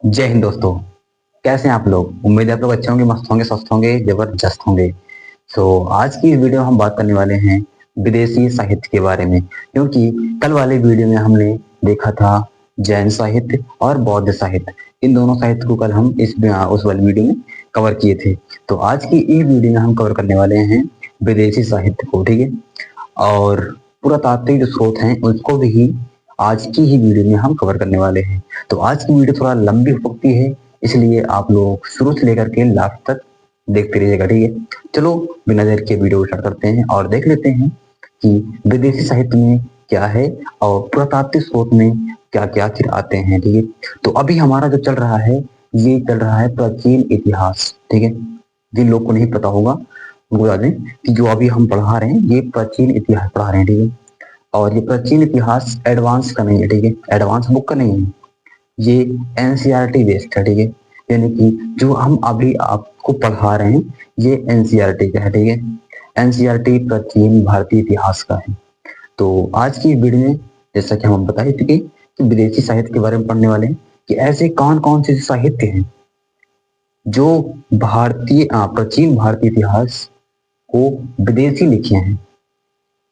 जय हिंद दोस्तों। कैसे हैं आप लोग? उम्मीद है आप लोग अच्छे होंगे, मस्त होंगे, स्वस्थ होंगे, जबरदस्त होंगे। आज की इस वीडियो में हम बात करने वाले हैं विदेशी साहित्य के बारे में, क्योंकि कल वाले वीडियो में हमने देखा था जैन साहित्य और बौद्ध साहित्य। इन दोनों साहित्य को कल हम उस वाले वीडियो में कवर किए थे। तो आज की इस वीडियो में हम कवर करने वाले हैं विदेशी साहित्य को, ठीक है। और पुरातात्विक जो स्रोत हैं उसको भी आज की ही वीडियो में हम कवर करने वाले हैं। तो आज की वीडियो थोड़ा लंबी हो सकती है, इसलिए आप लोग शुरू से लेकर के लास्ट तक देखते रहिएगा, ठीक है। चलो बिना देर के वीडियो स्टार्ट करते हैं और देख लेते हैं कि विदेशी साहित्य में क्या है और पुरातात्विक स्रोत में क्या क्या चीज आते हैं, ठीक है। तो अभी हमारा जो चल रहा है, ये चल रहा है प्राचीन इतिहास, ठीक है। जिन लोग को नहीं पता होगा उनको बता दें कि जो अभी हम पढ़ा रहे हैं ये प्राचीन इतिहास पढ़ा रहे हैं, ठीक है। और ये प्राचीन इतिहास एडवांस का नहीं है, ठीक है, एडवांस बुक का नहीं है, ये एनसीईआरटी बेस्ड है, ठीक है। यानी कि जो हम अभी आपको पढ़ा रहे हैं ये एनसीईआरटी का है, ठीक है। एनसीईआरटी प्राचीन भारतीय इतिहास का है। तो आज की वीडियो में जैसा कि हम बता ही चुके कि विदेशी साहित्य के बारे में पढ़ने वाले हैं कि ऐसे कौन कौन से साहित्य हैं जो प्राचीन भारतीय इतिहास को विदेशी लिखे हैं।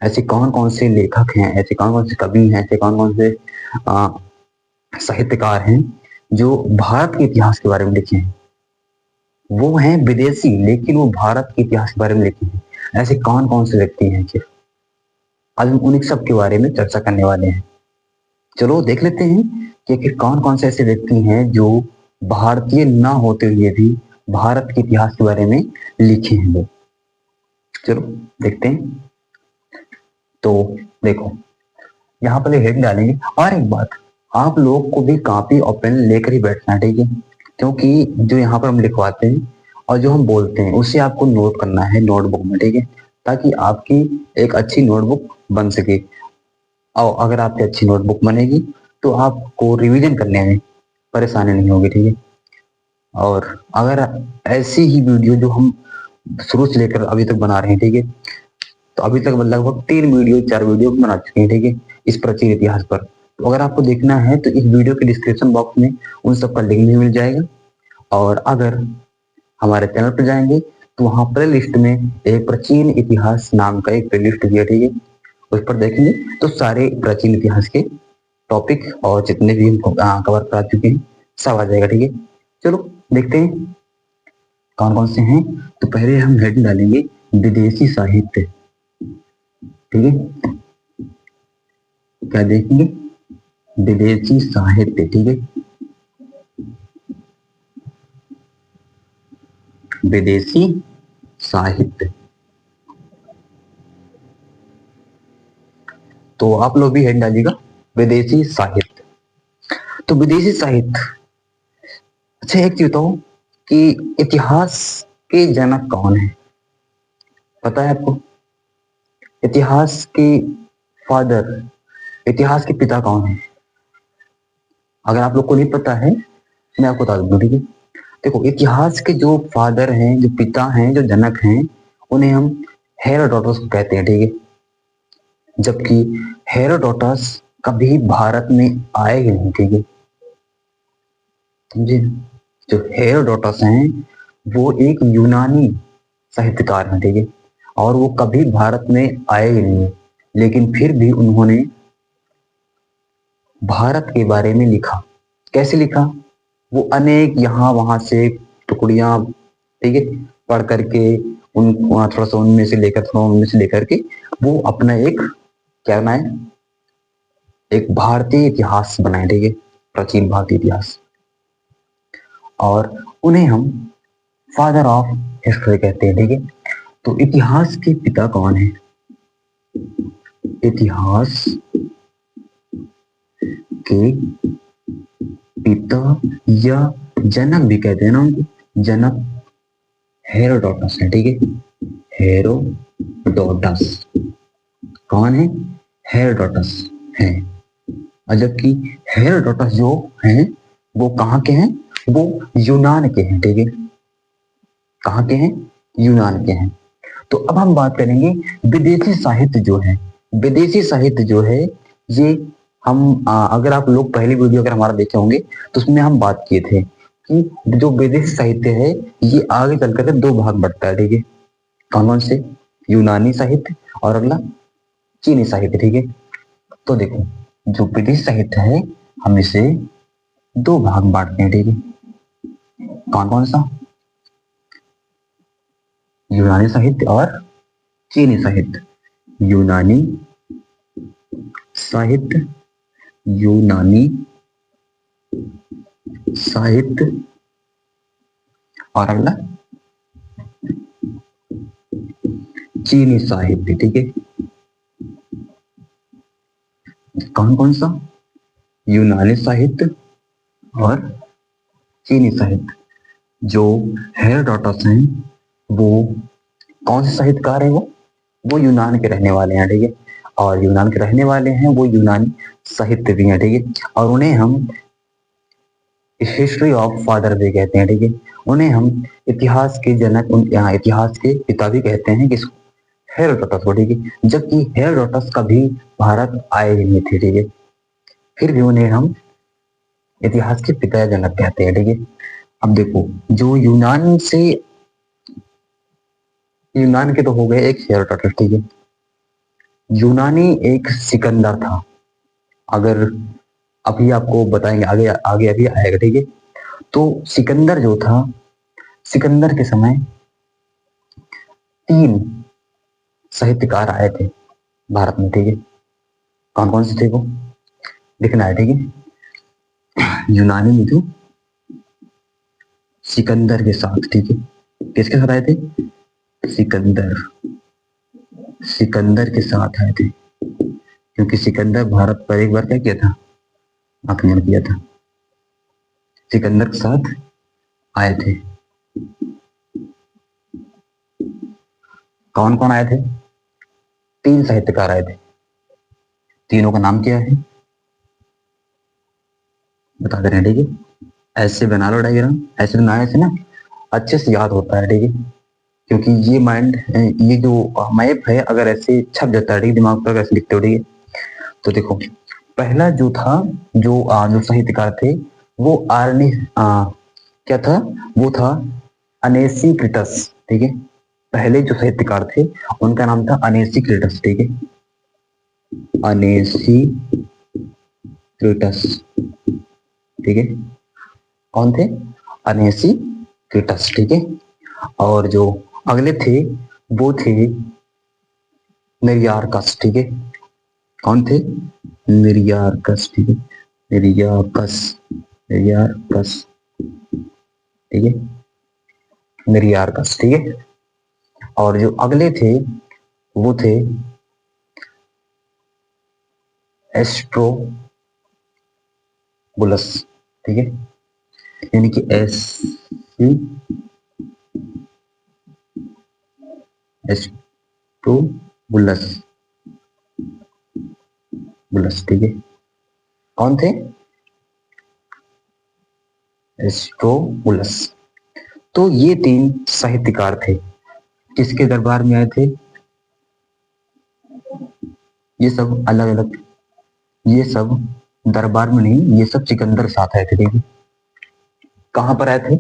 ऐसे कौन कौन से लेखक हैं, ऐसे कौन कौन से कवि हैं, ऐसे कौन कौन से साहित्यकार हैं जो भारत के इतिहास के बारे में लिखे हैं। वो हैं विदेशी लेकिन वो भारत के इतिहास के बारे में लिखे हैं। ऐसे कौन कौन से व्यक्ति हैं कि आज हम उन्हीं सब के बारे में चर्चा करने वाले हैं। चलो देख लेते हैं कि कौन कौन से ऐसे व्यक्ति हैं जो भारतीय ना होते हुए भी भारत के इतिहास के बारे में लिखे हैं वो। चलो देखते हैं। तो देखो यहाँ पर हेड डालेंगे। और एक बात, आप लोग को भी कॉपी और पेन लेकर ही बैठना है, ठीक है। क्योंकि जो यहाँ पर हम लिखवाते हैं और जो हम बोलते हैं उसे आपको नोट करना है नोटबुक में, ठीक है, ताकि आपकी एक अच्छी नोटबुक बन सके। और अगर आपकी अच्छी नोटबुक बनेगी तो आपको रिवीजन करने में परेशानी नहीं होगी, ठीक है। और अगर ऐसी ही वीडियो जो हम शुरू से लेकर अभी तक बना रहे हैं, ठीक है, तो अभी तक लगभग 3 वीडियो 4 वीडियो बना चुके हैं, ठीक है, इस प्राचीन इतिहास पर। तो अगर आपको देखना है तो इस वीडियो के डिस्क्रिप्शन बॉक्स में उन सब का लिंक भी मिल जाएगा। और अगर हमारे चैनल पर जाएंगे तो वहां प्ले लिस्ट में एक प्राचीन इतिहास नाम का एक प्ले लिस्ट दिया, ठीक है, उस पर देखेंगे तो सारे प्राचीन इतिहास के टॉपिक और जितने भी हम कवर करा चुके हैं सब आ जाएगा, ठीक है। चलो देखते हैं कौन कौन से हैं। तो पहले हम हेड डालेंगे विदेशी साहित्य, ठीक है। क्या देखेंगे? विदेशी साहित्य, ठीक है। विदेशी साहित्य, तो आप लोग भी हेड डालिएगा विदेशी साहित्य। तो विदेशी साहित्य, अच्छा एक चीज बताओ कि इतिहास के जनक कौन है? पता है आपको? इतिहास के फादर, इतिहास के पिता कौन है? अगर आप लोग को नहीं पता है मैं आपको बता दूंगा, ठीक है। देखो इतिहास के जो फादर हैं, जो पिता हैं, जो जनक हैं, उन्हें हम हेरोडोटस कहते हैं, ठीक है। जबकि हेरोडोटस कभी भारत में आए ही नहीं, ठीक है, समझे। जो हेरोडोटस हैं वो एक यूनानी साहित्यकार हैं, ठीक है, और वो कभी भारत में आए ही नहीं, लेकिन फिर भी उन्होंने भारत के बारे में लिखा। कैसे लिखा? वो अनेक यहाँ वहां से टुकड़ियां, ठीक है, पढ़ करके उन थोड़ा सा उनमें से लेकर थोड़ा उनमें से लेकर के वो अपना एक क्या बनाए, एक भारतीय इतिहास बनाए, ठीक है, प्राचीन भारतीय इतिहास। और उन्हें हम फादर ऑफ हिस्ट्री कहते हैं, ठीक है। तो इतिहास के पिता कौन है? इतिहास के पिता या जनक भी कहते हैं ना उनको, जनक हेरोडोटस है, ठीक है। हेरोडोटस कौन है? हेरोडोटस है। और जबकि हेरोडोटस जो हैं वो कहाँ के हैं? वो यूनान के हैं, ठीक है। कहाँ के हैं? यूनान के हैं। तो अब हम बात करेंगे विदेशी साहित्य जो है। विदेशी साहित्य जो है ये हम अगर आप लोग पहली वीडियो अगर हमारा देखे होंगे तो उसमें हम बात किए थे कि जो विदेशी साहित्य है ये आगे चल करके दो भाग बढ़ता है, ठीक है। कौन कौन से? यूनानी साहित्य और अगला चीनी साहित्य, ठीक है। तो देखो, जो विदेशी साहित्य है हम इसे दो भाग बांटते हैं, ठीक है। कौन कौन सा? यूनानी साहित्य और चीनी साहित्य। यूनानी साहित्य, यूनानी साहित्य और अगला चीनी साहित्य, ठीक है। कौन कौन सा? यूनानी साहित्य और चीनी साहित्य। जो हेरोडोटस हैं वो कौन से साहित्यकार हैं? वो यूनान के रहने वाले हैं, ठीक है। और यूनान के रहने वाले हैं वो यूनानी साहित्य भी हैं, ठीक है। और उन्हें हम हिस्ट्री ऑफ फादर भी कहते हैं, ठीक है। उन्हें हम इतिहास के जनक, इतिहास के पिता भी कहते हैं, किसको? हेरोडोटस को, ठीक है। जबकि हेरोडोटस कभी भारत आए ही नहीं थे, ठीक है। फिर भी उन्हें हम इतिहास के पिता या जनक कहते हैं, ठीक है। अब देखो, जो यूनान के तो हो गए एक हेरोडोटस, ठीक है। यूनानी एक सिकंदर था। अगर अभी आपको बताएंगे, आगे आगे अभी आएगा, ठीक है। तो सिकंदर जो था, सिकंदर के समय तीन साहित्यकार आए थे भारत में, ठीक है। कौन कौन से थे वो लिखना है, ठीक है। यूनानी में जो सिकंदर के साथ, ठीक है। किसके साथ आए थे? सिकंदर, सिकंदर के साथ आए थे, क्योंकि सिकंदर भारत पर एक बार क्या किया था? आक्रमण किया था। सिकंदर के साथ आए थे। कौन कौन आए थे? तीन साहित्यकार आए थे। तीनों का नाम क्या है बता दे रहे हैं, ठीक है। ऐसे बना लो डायग्राम, ऐसे बनाने से ना अच्छे से याद होता है, ठीक है। क्योंकि ये माइंड, ये जो मैप है अगर ऐसे छप जाता है, ठीक है, दिमाग पर ऐसे लिखते हो, ठीक है। तो देखो, पहला जो था, जो साहित्यकार थे वो क्या था? वो था अनेसिक्रिटस, ठीक है। पहले जो साहित्यकार थे उनका नाम था अनेसिक्रिटस, ठीक है। अनेसिक्रिटस, ठीक है। कौन थे? अनेसिक्रिटस, ठीक है। और जो अगले थे वो थे निरियार्कस, ठीक है। कौन थे? निरियार्कस, ठीक है। निरियार्कस, निरियार्कस, ठीक है। निरियार्कस, ठीक है। और जो अगले थे वो थे एस्ट्रोबुलस, ठीक है। यानी कि एस्ट्रोबुलस, बुलस, ठीक है। कौन थे? एस्ट्रोबुलस। तो ये तीन साहित्यकार थे, किसके दरबार में आए थे? ये सब अलग अलग, ये सब दरबार में नहीं, ये सब सिकंदर साथ आए थे, ठीक है। कहां पर आए थे?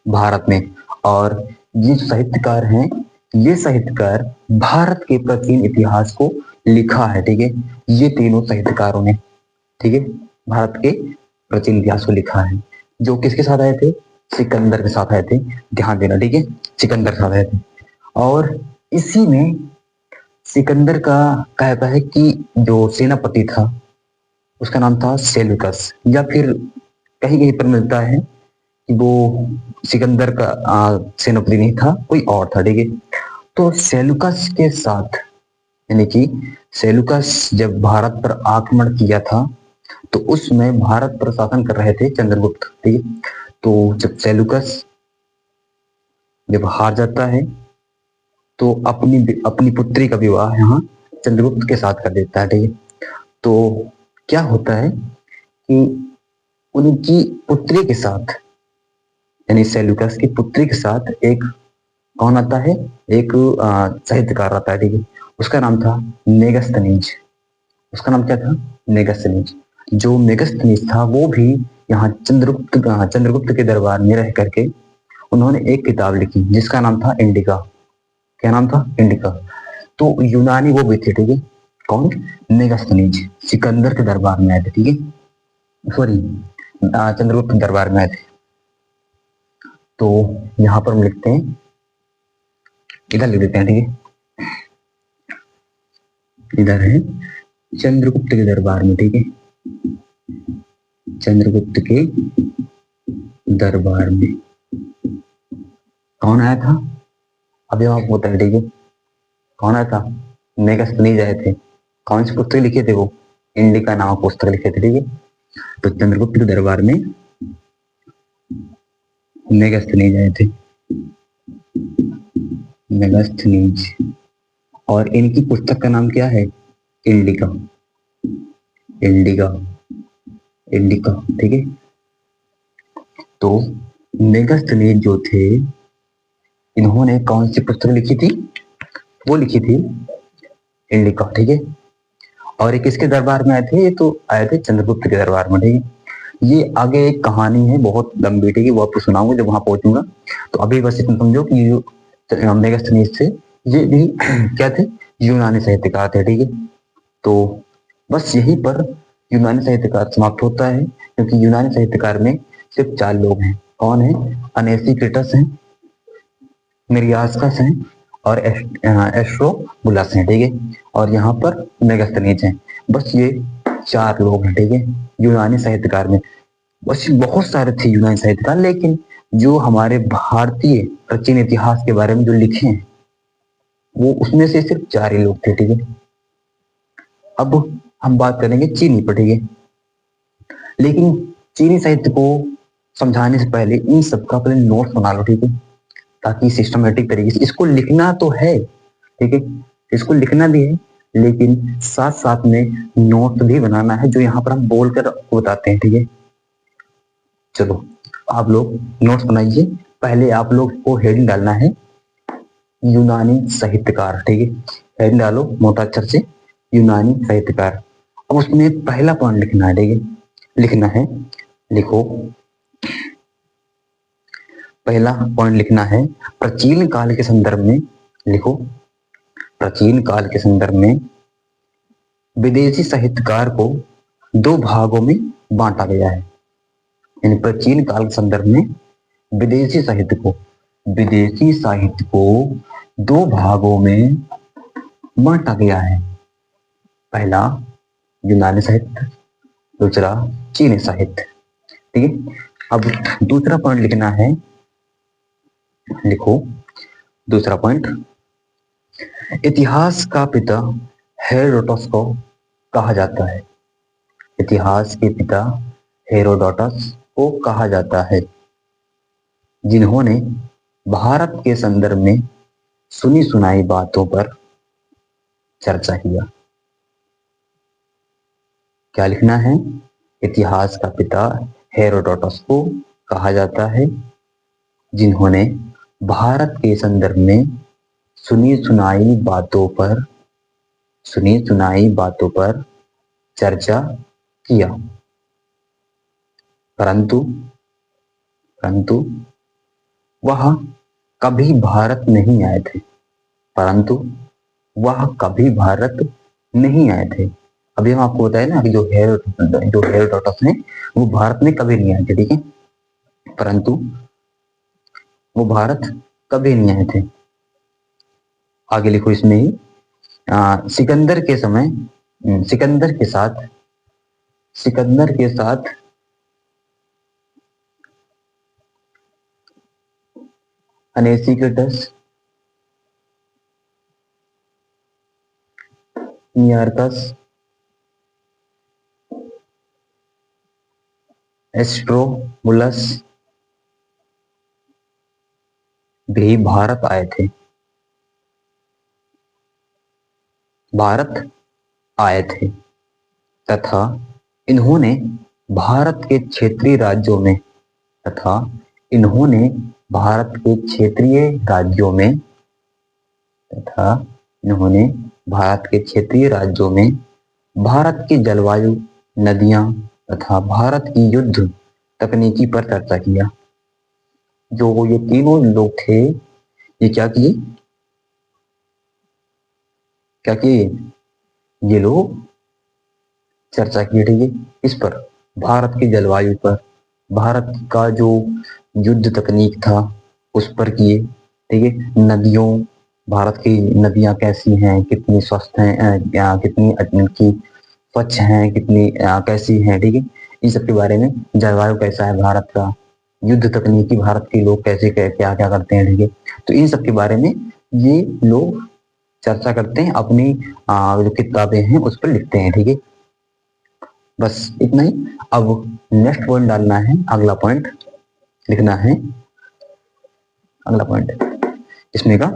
भारत में। और ये जो साहित्यकार हैं, ये साहित्यकार भारत के प्राचीन इतिहास को लिखा है, ठीक है। ये तीनों साहित्यकारों ने, ठीक है, भारत के प्राचीन इतिहास को लिखा है। जो किसके साथ आए थे? सिकंदर के साथ आए थे, ध्यान देना, ठीक है। सिकंदर के साथ आए थे। और इसी में सिकंदर का कहता है कि जो सेनापति था उसका नाम था सेल्यूकस, या फिर कहीं कहीं पर मिलता है कि वो सिकंदर का सेनापति नहीं था, कोई और था, ठीक है। तो सेल्यूकस के साथ, यानी कि सेल्यूकस जब भारत पर आक्रमण किया था तो उसमें भारत पर शासन कर रहे थे चंद्रगुप्त, ठीक है। तो जब सेल्यूकस जब हार जाता है तो अपनी अपनी पुत्री का विवाह यहाँ चंद्रगुप्त के साथ कर देता है, ठीक है। तो क्या होता है कि उनकी पुत्री के साथ, यानी सेल्यूकस की पुत्री के साथ एक कौन आता है? एक साहित्यकार आता है, ठीक है। उसका नाम था नेगस्थनीज। उसका नाम क्या था? नेगस्थनीज। जो मेगस्थनीज था वो भी यहाँ चंद्रगुप्त के दरबार में रह करके उन्होंने एक किताब लिखी जिसका नाम था इंडिका। क्या नाम था? इंडिका। तो यूनानी वो भी थे, ठीक है। कौन? मेगस्थनीज सिकंदर के दरबार में आए थे, ठीक है। सॉरी, चंद्रगुप्त के दरबार में आए थे। तो यहाँ पर हम लिखते हैं, इधर लिख देते हैं, ठीक है। इधर है चंद्रगुप्त के दरबार में, ठीक है। चंद्रगुप्त के दरबार में कौन आया था? अभी हम आपको बताएं, ठीक है। कौन आया था? मेगस्थनीज आए थे। कौन सी पुस्तक लिखे थे वो? इंडिका नामक पुस्तक लिखे थे, ठीक है। तो चंद्रगुप्त के दरबार में मेगस्थनीज आए थे, मेगस्थनीज। और इनकी पुस्तक का नाम क्या है? इंडिका। इंडिका, इंडिका, ठीक है। तो मेगस्थनीज जो थे, इन्होंने कौन सी पुस्तक लिखी थी? वो लिखी थी इंडिका, ठीक है। और ये किसके दरबार में आए थे? ये तो आए थे चंद्रगुप्त के दरबार में, ठीक है। ये आगे एक कहानी है बहुत लंबी, ठीक है, वो आपको सुनाऊंगा जब वहां पहुंचूंगा। तो अभी बस इतना समझो कि जो मेगस्थनीज थे ये भी क्या थे? यूनानी साहित्यकार थे, ठीक है। तो बस यहीं पर यूनानी साहित्यकार समाप्त होता है, क्योंकि यूनानी साहित्यकार में सिर्फ 4 लोग हैं। कौन है? अनेसिक्रिटस है, मिरियास्कस हैं, और एस्ट्रोबुलस हैं, ठीक है। और यहाँ पर मेगस्थनीज हैं। बस ये 4 लोग हैं, ठीक है, यूनानी साहित्यकार में। बस बहुत सारे थे यूनानी साहित्यकार, लेकिन जो हमारे भारतीय प्राचीन इतिहास के बारे में जो लिखे हैं वो उसमें से सिर्फ 4 ही लोग थे, ठीक है। अब हम बात करेंगे चीनी पर, ठीक है। लेकिन चीनी साहित्य को समझाने से पहले इन सबका पहले नोट्स बना लो, ठीक है, ताकि सिस्टमेटिक तरीके से इसको लिखना तो है, ठीक है, इसको लिखना भी है, लेकिन साथ साथ में नोट भी बनाना है जो यहाँ पर हम बोलकर बताते हैं, ठीक है। चलो आप लोग नोट्स बनाइए। पहले आप लोग को हेडिंग डालना है यूनानी साहित्यकार, ठीक है। हेडिंग डालो मोटा अक्षर से, यूनानी साहित्यकार। अब उसमें पहला पॉइंट लिखना है, ठीक है, लिखना है, लिखो। पहला पॉइंट लिखना है प्राचीन काल के संदर्भ में, लिखो। प्राचीन काल के संदर्भ में विदेशी साहित्यकार को 2 भागों में बांटा गया है। यानी प्राचीन काल के संदर्भ में विदेशी साहित्य को 2 भागों में बांटा गया है। पहला यूनानी साहित्य, दूसरा चीनी साहित्य, ठीक है। अब दूसरा पॉइंट लिखना है, लिखो दूसरा पॉइंट। इतिहास का पिता हेरोडोटस को कहा जाता है। इतिहास के पिता हेरोडोटस को कहा जाता है, जिन्होंने भारत के संदर्भ में सुनी सुनाई बातों पर चर्चा किया। क्या लिखना है? इतिहास का पिता हेरोडोटस को कहा जाता है, जिन्होंने भारत के संदर्भ में सुनी सुनाई बातों पर चर्चा किया। परंतु वह कभी भारत नहीं आए थे। परंतु वह कभी भारत नहीं आए थे। अभी हम आपको बताया ना कि जो हेरोडोटस हैं वो भारत में कभी नहीं आए थे, ठीक है। परंतु वो भारत कभी नहीं आए थे। आगे लिखो इसमें ही सिकंदर के साथ अनेसिक्रिटस, नियार्कस, एस्ट्रोबुलस भी भारत आए थे तथा इन्होंने भारत के क्षेत्रीय राज्यों में भारत की जलवायु नदियां तथा भारत की युद्ध तकनीकी पर चर्चा किया। जो ये तीनों लोग थे, ये क्या किए, क्या किए, ये लोग चर्चा की, ठीक है, इस पर, भारत की जलवायु पर, भारत का जो युद्ध तकनीक था उस पर किए, ठीक है। नदियों, भारत की नदियां कैसी हैं, कितनी स्वस्थ हैं, कितनी की स्वच्छ हैं, कितनी कैसी हैं, ठीक है, इन सब के बारे में, जलवायु कैसा है भारत का, युद्ध तकनीकी भारत के लोग कैसे क्या क्या करते हैं, ठीक है, तो इन सब के बारे में ये लोग चर्चा करते हैं, अपनी जो किताबें हैं उस पर लिखते हैं, ठीक है। बस इतना ही। अब नेक्स्ट पॉइंट डालना है, अगला पॉइंट लिखना है, अगला पॉइंट इसमें का,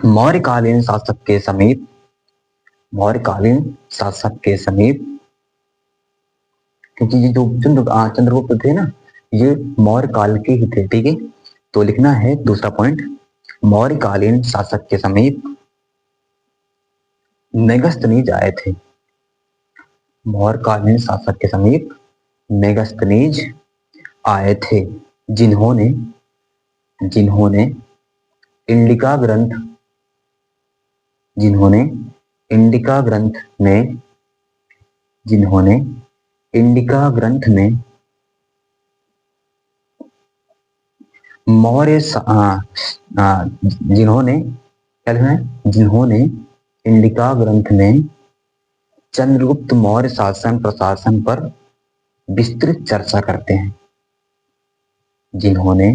मौर्यकालीन शासक के समीप, मौर्यकालीन शासक के समीप, क्योंकि ये जो चंद्रगुप्त थे ना, ये मौर्य काल के ही थे, ठीक है। तो लिखना है दूसरा पॉइंट, मौर्यकालीन शासक के समीप मेगस्थनीज आए थे। मौर्यकालीन शासक के समीप मेगस्थनीज आए थे, जिन्होंने जिन्होंने इंडिका ग्रंथ, जिन्होंने इंडिका ग्रंथ में, जिन्होंने इंडिका ग्रंथ में मौर्य जिन्होंने क्या लिखना है, जिन्होंने इंडिका ग्रंथ में चंद्रगुप्त मौर्य शासन प्रशासन पर विस्तृत चर्चा करते हैं। जिन्होंने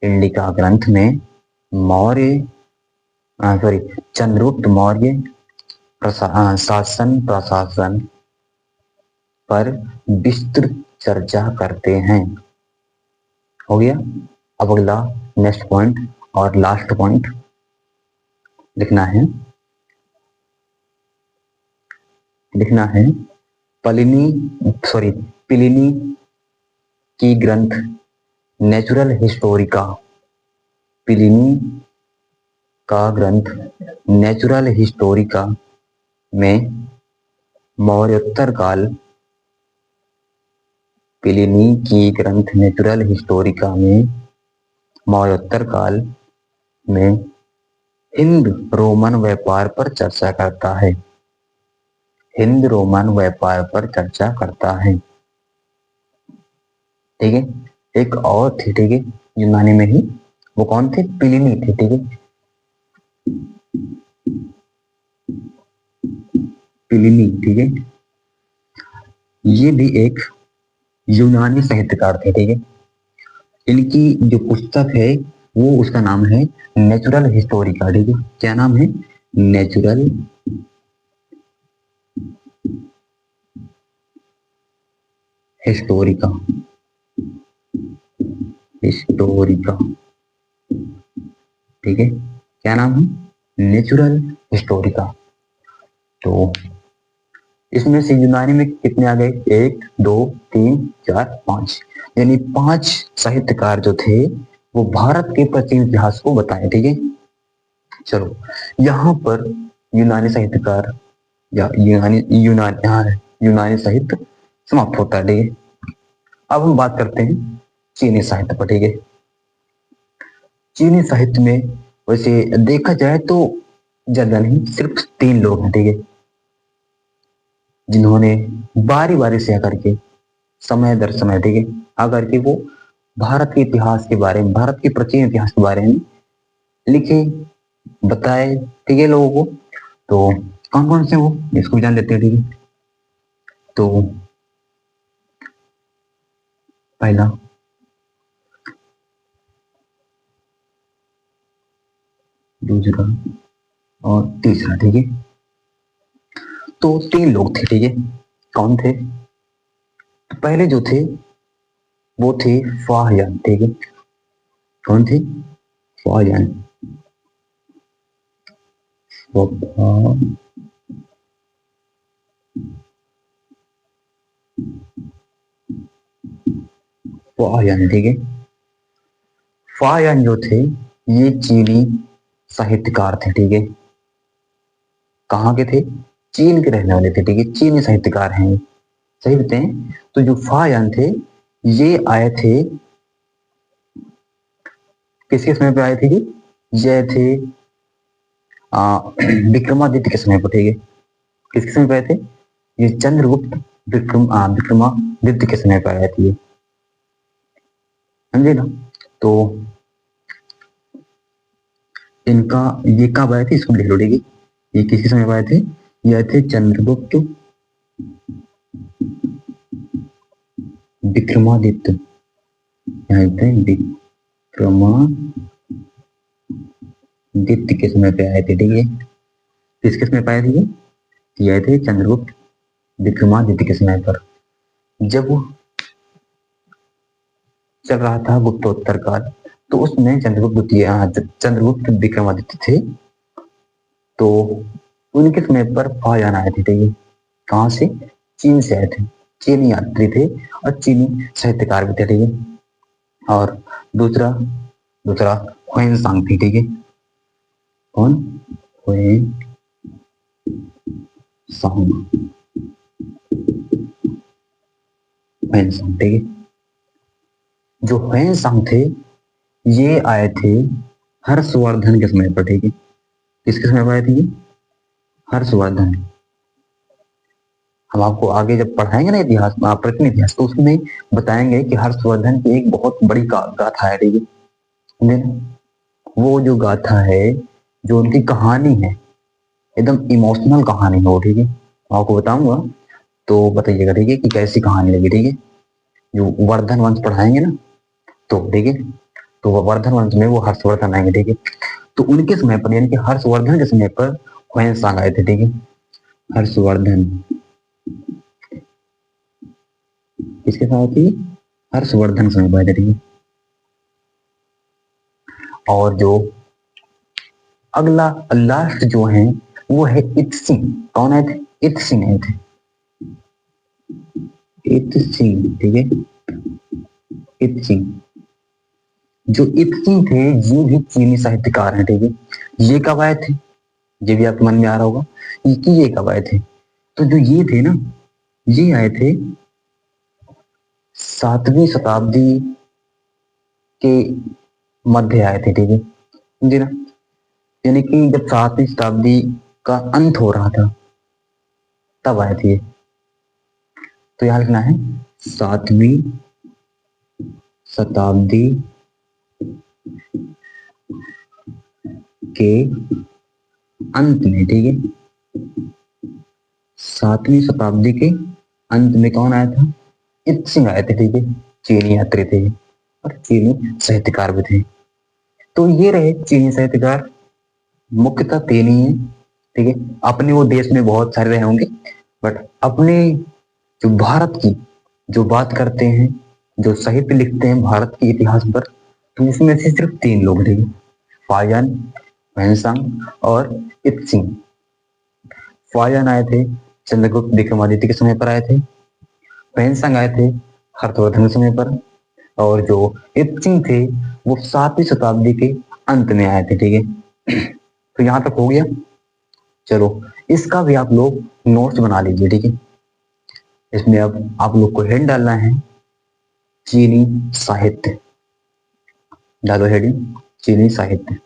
इंडिका ग्रंथ में मौर्य सॉरी चंद्रगुप्त मौर्य शासन प्रशासन पर विस्तृत चर्चा करते हैं। हो गया। अब अगला नेक्स्ट पॉइंट और लास्ट पॉइंट लिखना है, लिखना है प्लिनी की ग्रंथ नेचुरल हिस्टोरिका, प्लिनी का ग्रंथ नेचुरल हिस्टोरिका में मौर्योत्तर काल, प्लिनी की ग्रंथ नेचुरल हिस्टोरिका में मौर्योत्तर काल में हिंद रोमन व्यापार पर चर्चा करता है, हिंद रोमन व्यापार पर चर्चा करता है, ठीक है। एक और थे, ठीक है, यूनानी में ही, वो कौन थे, प्लिनी थे, ठीक है, प्लिनी, ठीक है, ये भी एक यूनानी साहित्यकार थे, ठीक है। इनकी जो पुस्तक है वो, उसका नाम है नेचुरल हिस्टोरिका, ठीक है, क्या नाम है, नेचुरल हिस्टोरिका, हिस्टोरिका, ठीक है, क्या नाम है, नेचुरल हिस्टोरिका। तो इसमें से यूनानी में कितने आ गए, 1 2 3 4 5, यानी 5 साहित्यकार जो थे वो भारत के प्राचीन इतिहास को बताए, ठीक है। चलो यहाँ पर यूनानी साहित्यकार या यूनानी साहित्य समाप्त होता है, ठीक है। अब हम बात करते हैं चीनी साहित्य पर, ठीक है। चीनी साहित्य में वैसे देखा जाए तो ज्यादा नहीं, सिर्फ 3 लोग हैं, ठीक है, जिन्होंने बारी बारी से आकर के, समय दर समय, ठीक है, आकर के वो भारत के इतिहास के बारे में, भारत के प्राचीन इतिहास के बारे में लिखे, बताए, ठीक है, लोगों को। तो कौन कौन से वो, इसको भी जान लेते हैं, ठीक है। तो पहला, दूसरा और तीसरा, ठीक है। तो 3 लोग थे, ठीक है, कौन थे, तो पहले जो थे वो थे फाहियान, ठीक है, कौन थे, फाहियान, फाहियान, ठीक है। फाहियान जो थे ये चीनी साहित्यकार थे, ठीक है, कहाँ के थे, चीन के रहने वाले थे, ठीक है, चीनी साहित्यकार हैं, सही बताएं तो जो फायान थे ये आए थे किसके समय पे आए थे? ये आए थे विक्रमादित्य के समय पर, ठीक है। किसके समय पे आए थे? ये चंद्रगुप्त विक्रमादित्य के समय पर आए थे, समझे ना। तो इनका ये कब आए थे इसको लिख लो, ठीक है। ये किसके समय पर आए थे? ये आए थे चंद्रगुप्त विक्रमादित्य, यहाँ पे विक्रमादित्य के समय पे आए थे, ठीक है। किसके समय पे आए थे? ये आए थे चंद्रगुप्त विक्रमादित्य के समय पर, जब वो चल रहा था गुप्तोत्तर काल, तो उसमें चंद्रगुप्त विक्रमादित्य थे, तो उनके समय पर फायान आए थे, ठीक है। कहाँ से? चीन से आए थे, चीनी यात्री थे और चीनी साहित्यकार भी थे, ठीक है। और दूसरा दूसरा ह्वेनसांग थी, ठीक है। कौन? ह्वेनसांग, ह्वेनसांग, ठीक है। जो ह्वेनसांग थे ये आए थे हर्षवर्धन के समय पर, ठीक है। किसके समय पर आए थे ये? हर्षवर्धन। हम आपको आगे जब पढ़ाएंगे ना इतिहास, प्राचीन इतिहास, तो उसमें बताएंगे कि हर्षवर्धन की एक बहुत बड़ी गाथा है, ठीक है। समझे ना? वो जो गाथा है, जो उनकी कहानी है, एकदम इमोशनल कहानी है वो, ठीक है। आपको बताऊंगा तो बताइएगा, ठीक है, कि कैसी कहानी लगी, ठीक है। जो वर्धन वंश पढ़ाएंगे ना, तो ठीक है, तो वर्धन वंश में वो हर्षवर्धन आएंगे, ठीक है। तो उनके समय पर, यानी कि हर्षवर्धन के समय पर ह्वेनसांग आए थे, ठीक है। हर्षवर्धन किसके साथ थी? हर्षवर्धन समय पर आए थे, ठीक है। और जो अगला लास्ट जो है वो है इत्सिंग। कौन आए थे? इत्सिंग आए थे, इत्सिंग, ठीक है। इत्सिंग, जो इत्सिंग थे ये भी चीनी साहित्यकार हैं, ठीक है। ये कब आए थे? ये भी आपके मन में आ रहा होगा कि ये कब आए थे। तो जो ये थे ना, ये आए थे 7वीं शताब्दी के मध्य आए थे, ठीक है, समझे ना। यानी कि जब 7वीं शताब्दी का अंत हो रहा था तब आए थे ये। तो यहाँ लिखना है 7वीं शताब्दी के अंत में, ठीक है। 7वीं शताब्दी के अंत में कौन आया था? इत्सिंग आए थे, ठीक है। चीनी यात्री थे और चीनी साहित्यकार भी थे। तो ये रहे चीनी साहित्यकार, मुख्यतः तीन ही है, ठीक है। अपने वो देश में बहुत सारे रहे होंगे, बट अपने जो भारत की जो बात करते हैं, जो साहित्य लिखते हैं भारत के इतिहास पर, तो इसमें से सिर्फ तीन लोग थे, फायान, ह्वेनसांग और इत्सिंग। फायान आए थे चंद्रगुप्त विक्रमादित्य के समय पर आए थे, ह्वेनसांग आए थे हर्षवर्धन के समय पर, और जो इत्सिंग थे वो 7वीं शताब्दी के अंत में आए थे, ठीक है। तो यहां तक हो गया। चलो इसका भी आप लोग नोट्स बना लीजिए, ठीक है। इसमें अब आप लोग को हेड डालना है चीनी साहित्य, डालो हेडिंग चीनी साहित्य।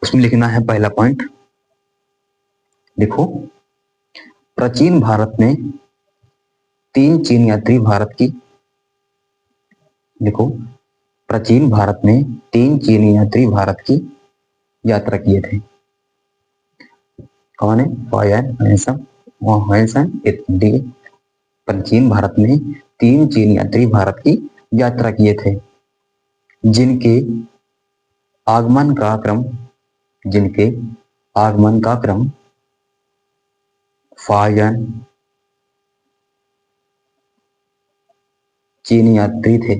उसमें लिखना है पहला पॉइंट, लिखो प्राचीन भारत में तीन चीन यात्री भारत की, लिखो प्राचीन भारत में तीन चीनी यात्री भारत की यात्रा किए थे। कौन है? Faxian, Xuanzang, Yijing. प्राचीन भारत में तीन चीन यात्री भारत की यात्रा किए थे, जिनके आगमन का क्रम जिनके आगमन का क्रम फायन चीनी यात्री थे,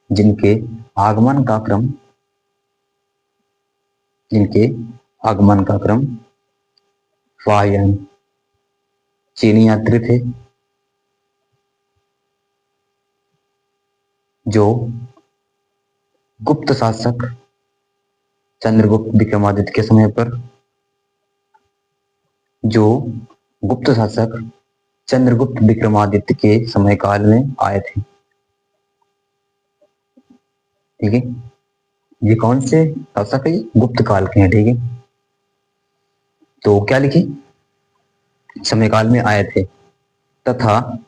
जिनके आगमन का क्रम जिनके आगमन का क्रम फायन चीनी यात्री थे, जो गुप्त शासक चंद्रगुप्त विक्रमादित्य के समय पर जो गुप्त शासक चंद्रगुप्त विक्रमादित्य के समय काल में आए थे। ठीक है, ये कौन से शासक है? गुप्त काल के हैं। ठीक है, तो क्या लिखे? समय काल में आए थे तथा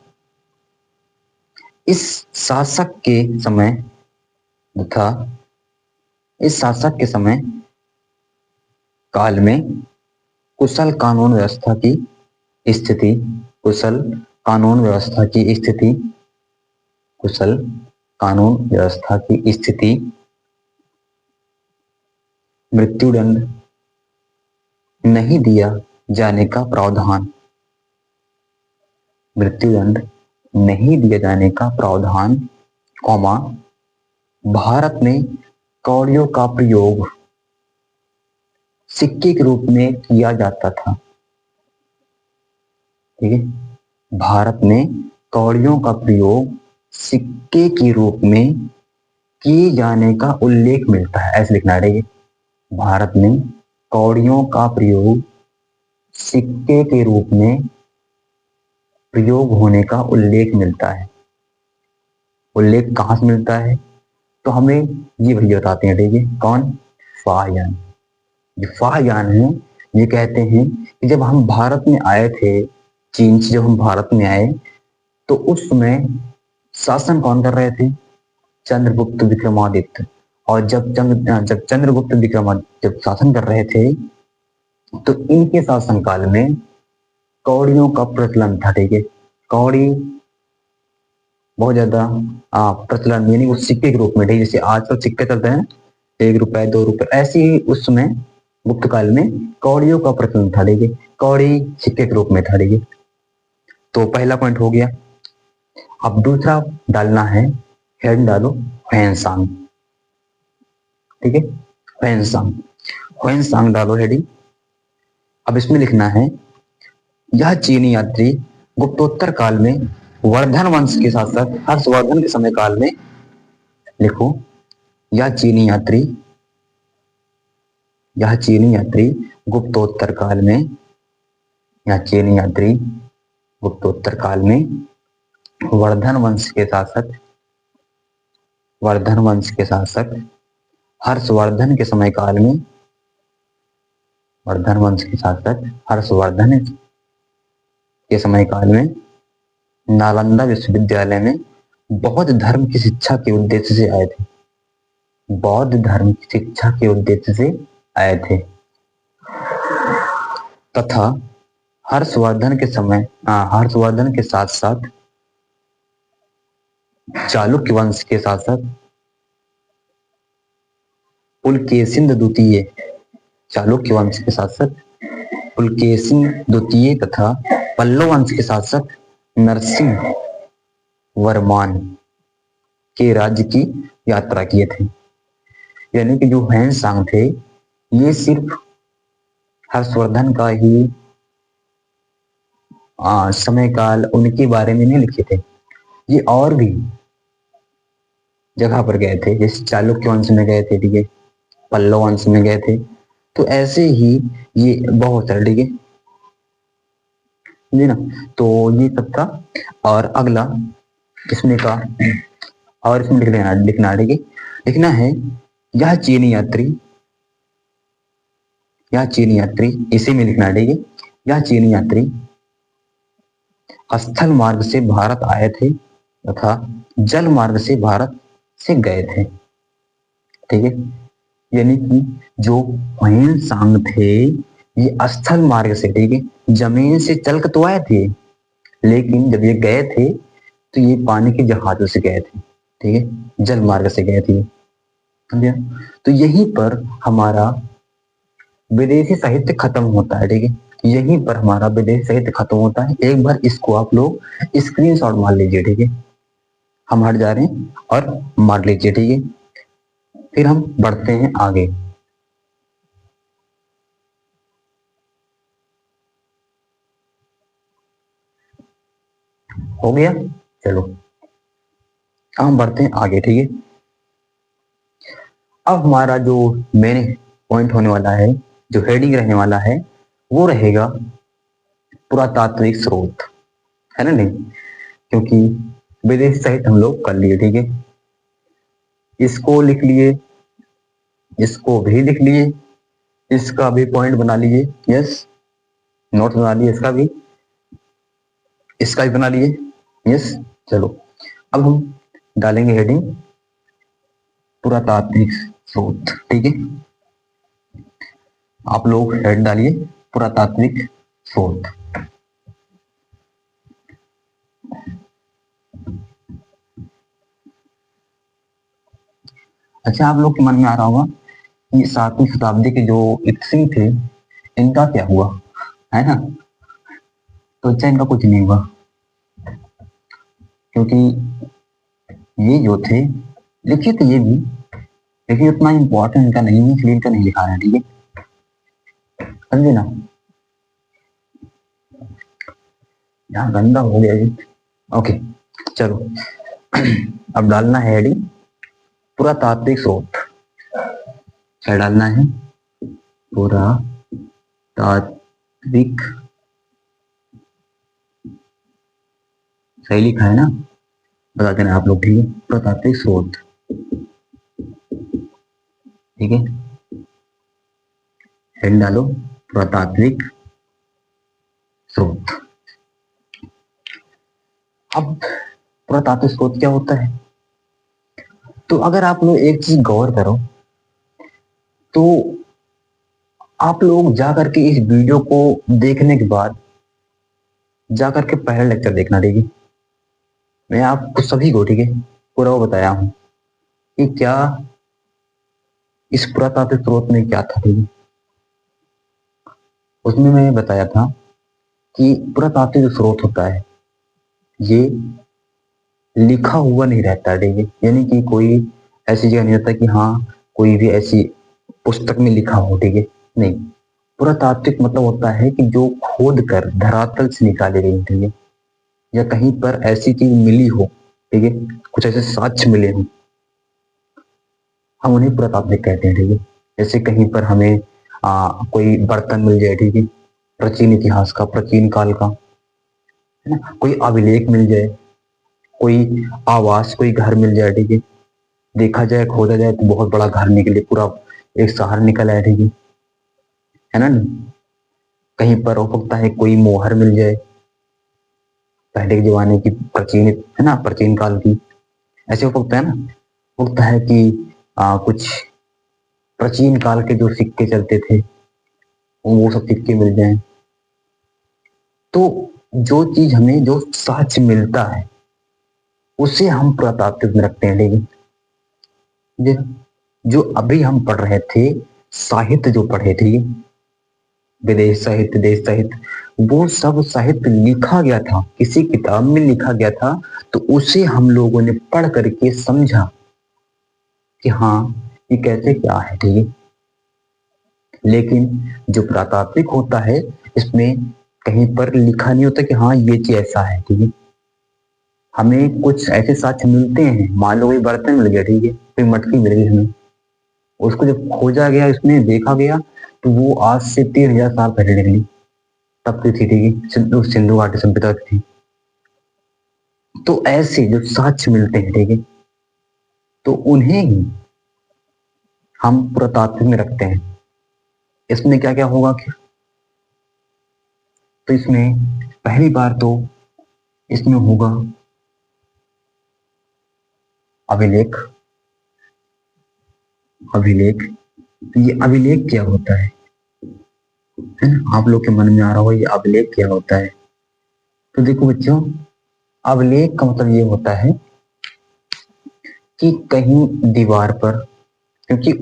इस शासक के समय तथा इस शासक के समय काल में कुशल कानून व्यवस्था की स्थिति कुशल कानून व्यवस्था की स्थिति कुशल कानून व्यवस्था की स्थिति मृत्युदंड नहीं दिया जाने का प्रावधान मृत्युदंड नहीं दिया जाने का प्रावधान कौमा भारत में कौड़ियों का प्रयोग सिक्के के रूप में किया जाता था। ठीक है, भारत में कौड़ियों का प्रयोग सिक्के के रूप में किए जाने का उल्लेख मिलता है। ऐसे लिखना है। भारत में कौड़ियों का प्रयोग सिक्के के रूप में प्रयोग होने का उल्लेख मिलता है। उल्लेख कहां से मिलता है? तो हमें ये भैया बताते हैं। ठीक है, कौन? फाहयान। जो फाहयान है ये कहते हैं कि जब हम भारत में आए थे, चीन से जब हम भारत में आए तो उस समय शासन कौन कर रहे थे? चंद्रगुप्त विक्रमादित्य। और जब चंद्रगुप्त विक्रमादित्य जब शासन कर रहे थे तो इनके शासन काल में कौड़ियों का प्रचलन था। ठीक है, कौड़ी बहुत ज्यादा प्रचलन, यानी वो सिक्के के रूप में। ठीक है, जैसे आजकल सिक्के चलते हैं 1 रुपए 2 रुपए, ऐसे ही उस समय गुप्त काल में कौड़ियों का प्रचलन था। ठीक है, कौड़ी सिक्के के रूप में था। ठीक है, तो पहला पॉइंट हो गया। अब दूसरा डालना है, हेड डालो ह्वेनसांग। ठीक है, ह्वेनसांग ह्वेनसांग डालो हेडिंग। अब इसमें लिखना है यह चीनी यात्री गुप्तोत्तर काल में वर्धन वंश के शासक हर्षवर्धन के समय काल में, लिखो यह चीनी यात्री गुप्तोत्तर काल में, यह चीनी यात्री गुप्तोत्तर काल में वर्धन वंश के शासक हर्षवर्धन के समय काल में, वर्धन वंश के शासक हर्षवर्धन के समय काल में नालंदा विश्वविद्यालय में बौद्ध धर्म की शिक्षा के उद्देश्य से आए थे। बौद्ध धर्म की शिक्षा के उद्देश्य से आए थे तथा हर्षवर्धन के साथ साथ चालुक्य वंश के शासक पुलकेशिन द्वितीय, चालुक्य वंश के शासक पुलकेशिन द्वितीय तथा पल्लव वंश के शासक नरसिंह वर्मान के राज्य की यात्रा किए थे। यानी कि जो ह्वेनसांग थे ये सिर्फ हर्षवर्धन का ही समय काल उनके बारे में नहीं लिखे थे, ये और भी जगह पर गए थे। जैसे चालुक्य वंश में गए थे, ठीक है, पल्लव वंश में गए थे, तो ऐसे ही ये बहुत सारे। ठीक है जी ना, तो ये सब था। और अगला इसमें का, और इसमें लिखना ठीक है, लिखना है यह चीनी यात्री इसी में लिखना। ठीक है, यह चीनी यात्री स्थल मार्ग से भारत आए थे तथा जल मार्ग से भारत से गए थे। ठीक है, यानी कि जो ह्वेनसांग थे ये स्थल मार्ग से, ठीक है, जमीन से चल कर तो आए थे, लेकिन जब ये गए थे तो ये पानी के जहाजों से गए थे। ठीक है, जल मार्ग से गए थे। समझे? तो यहीं पर हमारा विदेशी साहित्य खत्म होता है। ठीक है, यहीं पर हमारा विदेशी साहित्य खत्म होता है। एक बार इसको आप लोग स्क्रीनशॉट मार लीजिए। ठीक है, हम हट जा रहे हैं और मार लीजिए। ठीक है, फिर हम बढ़ते हैं आगे। हो गया, चलो हम बढ़ते हैं आगे। ठीक है, अब हमारा जो मेन पॉइंट होने वाला है, जो हेडिंग रहने वाला है, वो रहेगा पुरातात्विक स्रोत। है ना नहीं, क्योंकि विदेशी साहित्य हम लोग कर लिए, ठीक है, इसको लिख लिए, इसको भी लिख लिए, इसका भी पॉइंट बना लिए, यस, नोट बना लिए, इसका भी बना लिए, यस। चलो अब हम डालेंगे हेडिंग पुरातात्विक स्रोत, ठीक है, आप लोग हेड डालिए पुरातात्विक स्रोत। अच्छा, आप लोग के मन में आ रहा होगा कि 7वीं शताब्दी के जो एक सिंह थे, इनका क्या हुआ, है ना, तो अच्छा इनका कुछ नहीं हुआ, क्योंकि ये जो थे लिखे थे ये भी, लेकिन उतना इम्पोर्टेंट इनका नहीं है, इसलिए इनका नहीं लिखा है, ठीक है, समझे ना। यहाँ गंदा हो गया जी, ओके चलो। अब डालना है हेडिंग पुरातात्विक स्रोत, क्या डालना है, पुरातात्विक, सही लिखा है ना, बता देना आप लोग, ठीक है, पुरातात्विक स्रोत, ठीक है, हेड डालो पुरातात्विक स्रोत। अब पुरातात्विक स्रोत क्या होता है, तो अगर आप लोग एक चीज गौर करो, तो आप लोग जाकर के इस वीडियो को देखने के बाद जाकर के पहला लेक्चर देखना, ठीक है, मैं आपको सभी को, ठीक है, पूरा वो बताया हूं कि क्या इस पुरातात्विक स्रोत में क्या था, ठीक है, उसमें मैंने बताया था कि पुरातात्विक जो स्रोत होता है ये लिखा हुआ नहीं रहता, ठीक है, यानी कि कोई ऐसी जगह नहीं रहता कि हाँ कोई भी ऐसी पुस्तक में लिखा हो, ठीक है, नहीं, पुरातात्विक मतलब होता है कि जो खोद कर धरातल से निकाली गई, ठीक है, या कहीं पर ऐसी चीज मिली हो, ठीक है, कुछ ऐसे साक्ष्य मिले हो, हम उन्हें पुरातात्विक कहते हैं, ठीक है। जैसे कहीं पर हमें कोई बर्तन मिल जाए, ठीक है, प्राचीन इतिहास का, प्राचीन काल का, है ना, कोई अभिलेख मिल जाए, कोई आवास, कोई घर मिल जाए, ठीक है, देखा जाए, खोदा जाए तो बहुत बड़ा घर निकले, पूरा एक शहर निकल आए, ठीक है ना, कहीं पर हो सकता है कोई मोहर मिल जाए, पहले के जमाने की प्राचीन, है ना, प्राचीन काल की, ऐसे हो सकता है ना, होता है कि कुछ प्राचीन काल के जो सिक्के चलते थे वो सब सिक्के मिल जाएं। तो जो चीज हमें जो साक्ष्य मिलता है उसे हम पुरातात्विक में रखते हैं, लेकिन जो अभी हम पढ़ रहे थे, साहित्य जो पढ़े थे, विदेश साहित्य, देश साहित्य, वो सब साहित्य लिखा गया था, किसी किताब में लिखा गया था, तो उसे हम लोगों ने पढ़ करके समझा कि हाँ ये कैसे क्या है, ठीक है। लेकिन जो पुरातात्विक होता है इसमें कहीं पर लिखा नहीं होता कि हाँ ये चीज ऐसा है, ठीक है, हमें कुछ ऐसे साक्ष्य मिलते हैं, मान लो कोई बर्तन मिल गया, ठीक है, कोई मटकी मिल गई हमें, उसको जब खोजा गया, इसमें देखा गया, तो वो आज से 3000 साल पहले निकली, तब की थी, ठीक है, सिंधु घाटी सभ्यता की थी। तो ऐसे जो साक्ष्य मिलते हैं, ठीक है, तो उन्हें ही हम पुरातात्विक में रखते हैं। इसमें क्या क्या होगा कि, तो इसमें पहली बार तो इसमें होगा अभिलेख, अभिलेख, तो ये अभिलेख क्या होता है ना, आप लोग के मन में आ रहा हो ये अभिलेख क्या होता है, तो देखो बच्चों, अभिलेख का मतलब ये होता है कि कहीं दीवार पर, क्योंकि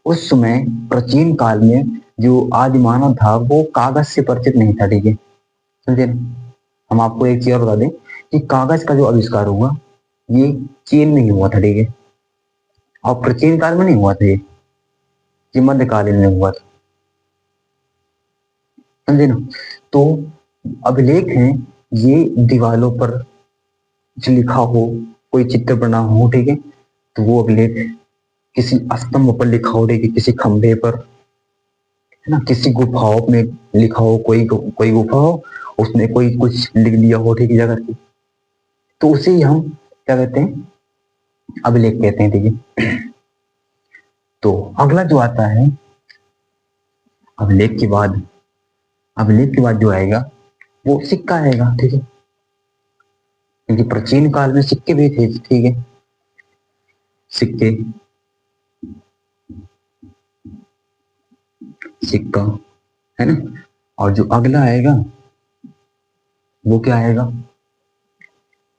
उस समय प्राचीन काल में जो आदि मानव था वो कागज से परिचित नहीं था, ठीक है, समझे ना? हम आपको एक चीज और बता दें कि कागज का जो आविष्कार हुआ ये चीन में ही हुआ था, ठीक है, और प्राचीन काल में नहीं हुआ था, ये मध्यकालीन में हुआ था, समझे ना। तो अभिलेख हैं ये दीवारों पर जो लिखा हो, कोई चित्र बना हो, ठीक है, तो वो अभिलेख, किसी स्तंभ पर लिखा हो, ठीक है, किसी खंभे पर, है ना, किसी गुफाओं में लिखा हो, कोई कोई गुफा हो उसने कोई कुछ लिख दिया हो, ठीक है, जगह की, तो उसे ही हम क्या कहते हैं, अभिलेख कहते हैं, ठीक है। तो अगला जो आता है अभिलेख के बाद, अभिलेख के बाद जो आएगा वो सिक्का आएगा, ठीक है, क्योंकि प्राचीन काल में सिक्के भी थे, ठीक है, सिक्के, सिक्का, है ना। और जो अगला आएगा वो क्या आएगा,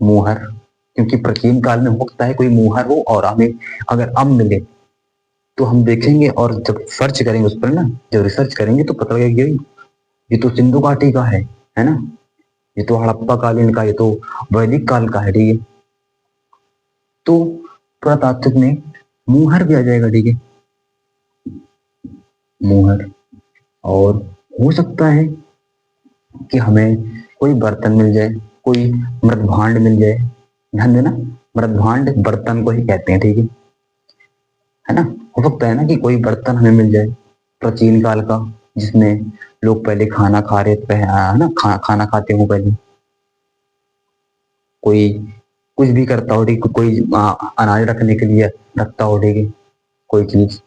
मुहर, क्योंकि प्राचीन काल में हो सकता है कोई मुहर हो और हमें अगर अब मिले तो हम देखेंगे, और जब सर्च करेंगे उस पर ना, जब रिसर्च करेंगे तो पता लगेगा कि ये तो सिंधु घाटी का है ना, ये तो हड़प्पा कालीन का, ये तो वैदिक काल का है, ठीक है। तो पुरातात्विक में मुहर भी आ जाएगा, ठीक है, मुहर। और हो सकता है कि हमें कोई बर्तन मिल जाए, कोई मृत भांड मिल जाए, ध्यान देना, मृत भांड बर्तन को ही कहते हैं, ठीक है ना। हो सकता है ना कि कोई बर्तन हमें मिल जाए प्राचीन काल का, जिसमें लोग पहले खाना खा रहे थे, है ना, खाना खाते हो पहले, कोई कुछ भी करता हो, ठीक है, कोई अनाज रखने के लिए रखता हो, ठीक है, कोई चीज,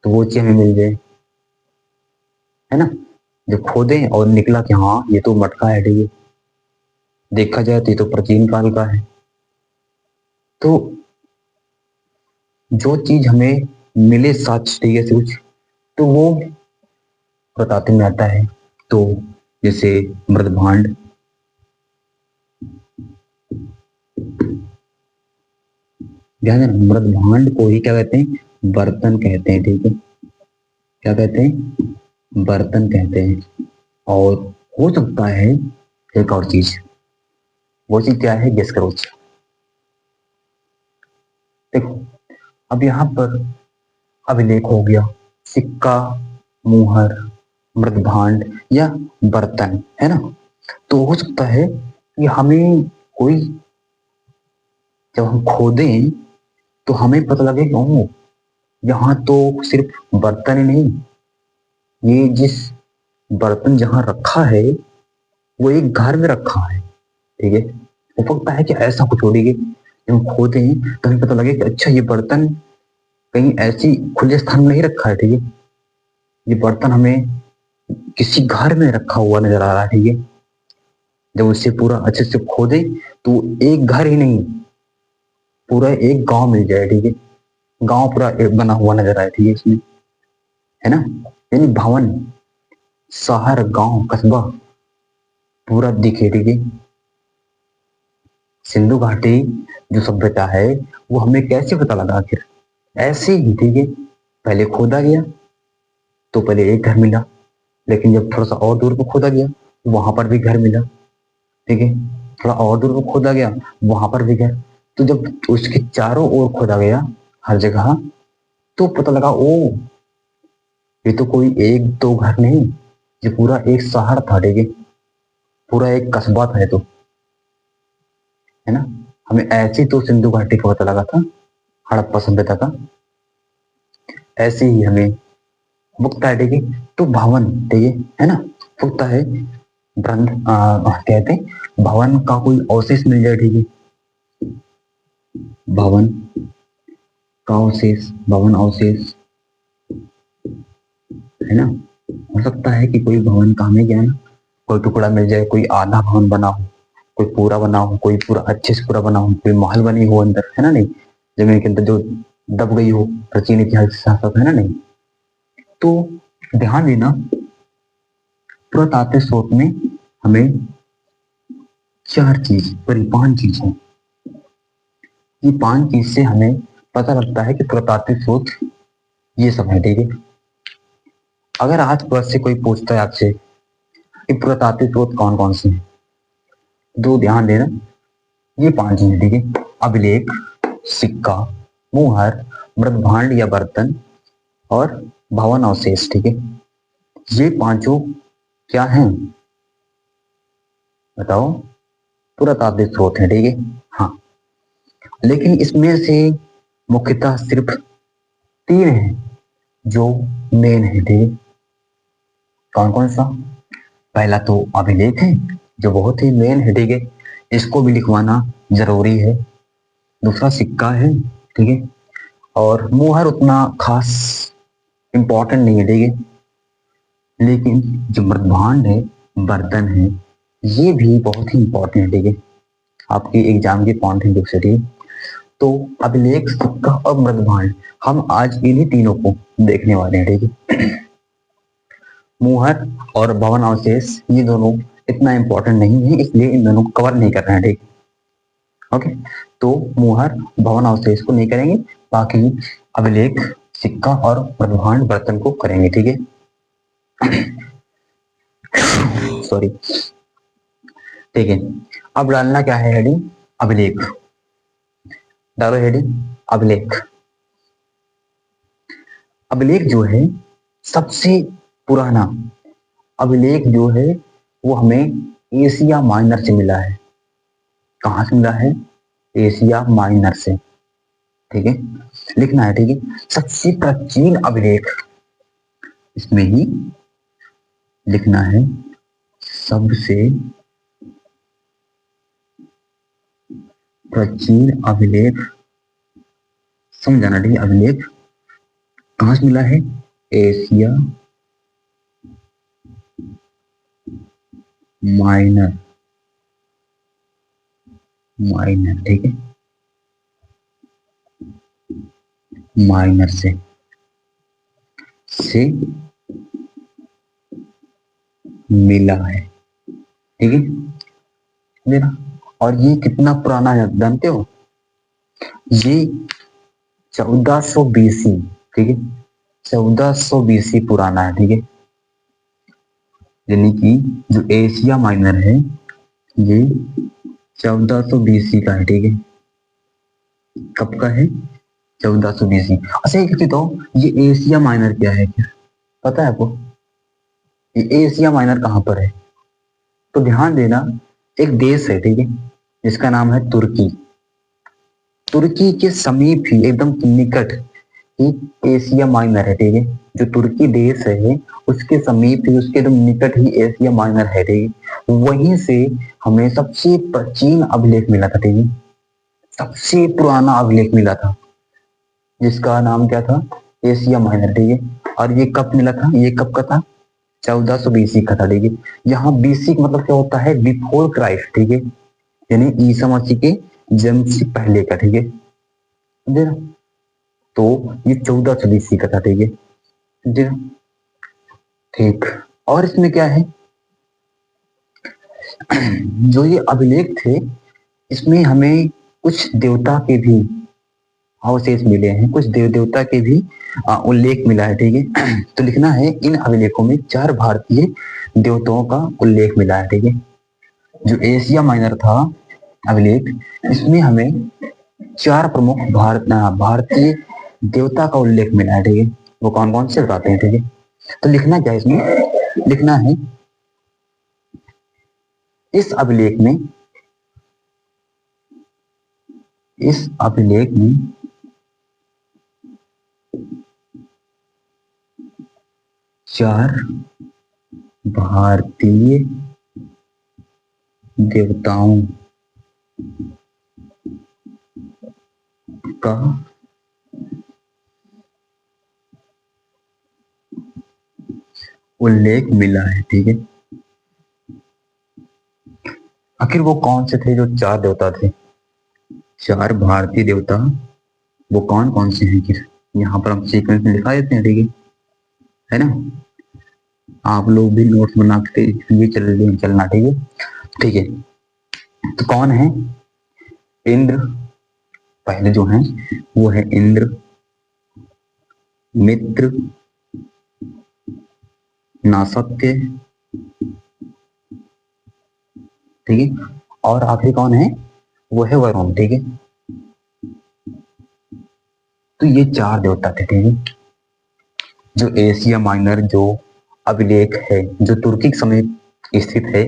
तो वो चीज हमें मिल जाए, है ना। जब खोदे और निकला कि हाँ ये तो मटका है, ठीक है, देखा जाए तो ये तो प्राचीन काल का है। तो जो चीज हमें मिले साक्ष्य, ठीक है, से कुछ, तो वो बताते में आता है। तो जैसे मृत भांड, ध्यान देना, मृत भांड को ही क्या कहते हैं, बर्तन कहते हैं, ठीक है, क्या कहते हैं, बर्तन कहते हैं। और हो सकता है एक और चीज, वो चीज क्या है, गेस करो। देखो, अब यहाँ पर अभिलेख हो गया, सिक्का, मुहर, मृत भांड या बर्तन, है ना। तो हो सकता है कि हमें कोई, जब हम खोदें तो हमें पता लगे कि ओह, यहाँ तो सिर्फ बर्तन ही नहीं, ये जिस बर्तन जहाँ रखा है वो एक घर में रखा है, ठीक है। हो सकता है कि ऐसा कुछ हो, ठीक है, जब हम खोदें तो हमें पता लगे कि अच्छा ये बर्तन कहीं ऐसी खुले स्थान में नहीं रखा है, ठीक है, ये बर्तन हमें किसी घर में रखा हुआ नजर आ रहा है, ठीक है। जब उसे पूरा अच्छे से खोदे तो एक घर ही नहीं, पूरा एक गांव मिल जाए, ठीक है, गांव पूरा एक बना हुआ नजर आए, ठीक है, इसमें, है ना। यानी भवन, शहर, गांव, कस्बा पूरा दिखे, ठीक है। सिंधु घाटी जो सभ्यता है वो हमें कैसे पता लगा, आखिर ऐसे ही, ठीक है, पहले खोदा गया तो पहले एक घर मिला, लेकिन जब थोड़ा सा और दूर को खोदा गया वहां पर भी घर मिला, ठीक है, थोड़ा और दूर को खोदा गया वहां पर भी घर। तो जब उसके चारों ओर खोदा गया हर जगह, तो पता लगा ओ, ये तो कोई एक दो घर नहीं, ये पूरा एक शहर था, ठीक है, पूरा एक कस्बा था ये तो, है ना। हमें ऐसी तो सिंधु घाटी का पता लगा था, हड़प्पा सभ्यता का, ऐसे ही हमें मुक्ता है, ठीक है। तो भवन, ठीक है ना, मुक्ता है, कहते हैं भवन का कोई अवशेष मिल जाए, ठीक है, भवन का अवशेष, भवन अवशेष, है ना। हो सकता है कि कोई भवन का हमें क्या है ना, कोई टुकड़ा मिल जाए, कोई आधा भवन बना हो, कोई पूरा बना हो, कोई पूरा अच्छे से पूरा बना हो, कोई महल बनी हो अंदर, है ना, नहीं, जमीन के अंदर जो दब गई हो प्राचीन इतिहास के साथ साथ, है ना, नहीं। तो ध्यान देना, पुरातात्विक स्रोत में हमें चार चीज, सॉरी पांच चीज है, ये पांच चीज से हमें पता लगता है कि पुरातात्विक स्रोत ये सब है, ठीक है। अगर आज बस से कोई पूछता है आपसे कि पुरातात्विक स्रोत कौन कौन से हैं, तो ध्यान देना, ये पांच चीज, ठीक है, अभिलेख, सिक्का, मुहर, मृत भांड या बर्तन और भवन अवशेष, ठीक है। ये पांचों क्या हैं, बताओ, पुरातात्विक स्रोत है, ठीक है। हाँ, लेकिन इसमें से मुख्यतः सिर्फ तीन हैं जो मेन है, ठीक है। कौन कौन सा, पहला तो अभिलेख है, जो बहुत ही मेन है, ठीक है, इसको भी लिखवाना जरूरी है। दूसरा सिक्का है, ठीक है, और मुहर उतना खास इंपॉर्टेंट नहीं है, ठीक है, लेकिन जो मृदभांड है, बर्तन है, ये भी बहुत ही इंपॉर्टेंट है, ठीक है, आपके एग्जाम के पॉइंट है जो, ठीक। तो अभिलेख, सिक्का और मृदभांड, हम आज इन्हीं तीनों को देखने वाले हैं, ठीक है। मुहर और भवन अवशेष ये दोनों इतना इंपॉर्टेंट नहीं है, इसलिए इन दोनों को कवर नहीं कर रहे हैं, ठीक। ओके, तो मुहर भवन अवशेष को नहीं करेंगे, बाकी अभिलेख, सिक्का और मृदभांड बर्तन को करेंगे, ठीक है। सॉरी, ठीक है। अब डालना क्या है हेडिंग? अभिलेख। डालो हेडिंग अभिलेख। अभिलेख जो है सबसे पुराना अभिलेख जो है वो हमें एशिया माइनर से मिला है। कहां से मिला है? एशिया माइनर से, ठीक है, लिखना है, ठीक है। सबसे प्राचीन अभिलेख, इसमें ही लिखना है, सबसे प्राचीन अभिलेख, समझाना, ठीक है। अभिलेख कहां से मिला है? एशिया माइनर, माइनर, ठीक है, माइनर से मिला है, ठीक है, देना। और ये कितना पुराना है जानते हो? ये 1400 बीसी, ठीक है, 1400 बीसी पुराना है, ठीक है। यानी कि जो एशिया माइनर है ये 1400 बीसी का है, ठीक है। कब का है? 1400 बीसी। अच्छा एक चीज तो, ये एशिया माइनर क्या है, क्या पता है आपको? ये एशिया माइनर कहां पर है? तो ध्यान देना, एक देश है, ठीक है, जिसका नाम है तुर्की। तुर्की के समीप ही, एकदम निकट ही एशिया माइनर है, ठीक है। जो तुर्की देश है उसके समीप ही, उसके एकदम निकट ही एशिया माइनर है, ठीक है। वहीं से हमें सबसे प्राचीन अभिलेख मिला था, ठीक है, सबसे पुराना अभिलेख मिला था, जिसका नाम क्या था? एशिया माइनर, ठीक है। और ये कब मिला था? ये कब का था? 1400 बीसी का था, ठीक है। यहाँ बीसी का मतलब क्या होता है? बिफोर क्राइस्ट, ठीक है, यानी ईसा मसीह के जन्म से पहले का, ठीक है, समझे ना? तो ये 1400 बीसी का था, ठीक है, समझे ना? ठीक। और इसमें क्या है? जो ये अभिलेख थे, इसमें हमें कुछ देवता के भी अवशेष मिले हैं, कुछ देवता के भी उल्लेख मिला है, ठीक है। तो लिखना है, इन अभिलेखों में 4 भारतीय देवताओं का उल्लेख मिला है, ठीक है। जो एशिया माइनर था अभिलेख, इसमें हमें 4 प्रमुख भारतीय देवता का उल्लेख मिला है, ठीक है। वो कौन कौन से बताते हैं, ठीक है। तो लिखना क्या है इसमें? लिखना है, इस अभिलेख में, इस अभिलेख में 4 भारतीय देवताओं का उल्लेख मिला है, ठीक है। आखिर वो कौन से थे जो 4 देवता थे? 4 भारतीय देवता, वो कौन कौन से हैं? फिर यहाँ पर हम सीक्वेंस में लिखा देते हैं, ठीक है ना? आप लोग भी नोट्स बना के ये चलना, ठीक है, ठीक है। तो कौन है? इंद्र, पहले जो है वो है इंद्र, मित्र, नासत्य, ठीक है, और आखिरी कौन है? वो है वरुण, ठीक है। तो ये 4 देवता थे, ठीक है। जो एशिया माइनर जो अभिलेख है, जो तुर्की के समीप स्थित है,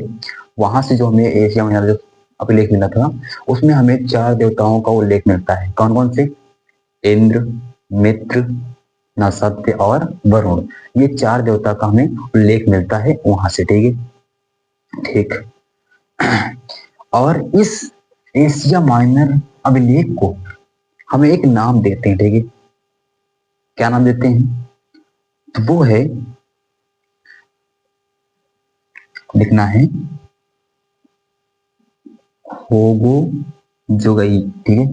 वहां से जो हमें एशिया माइनर जो अभिलेख मिला था, उसमें हमें 4 देवताओं का उल्लेख मिलता है। कौन कौन से? इंद्र, मित्र, नसत्य और वरुण। ये 4 देवता का हमें उल्लेख मिलता है वहां से, ठीक है, ठीक। और इस एशिया माइनर अभिलेख को हमें एक नाम देते हैं, ठीक है। क्या नाम देते हैं? तो वो है, लिखना है होगो जोगई, ठीक है।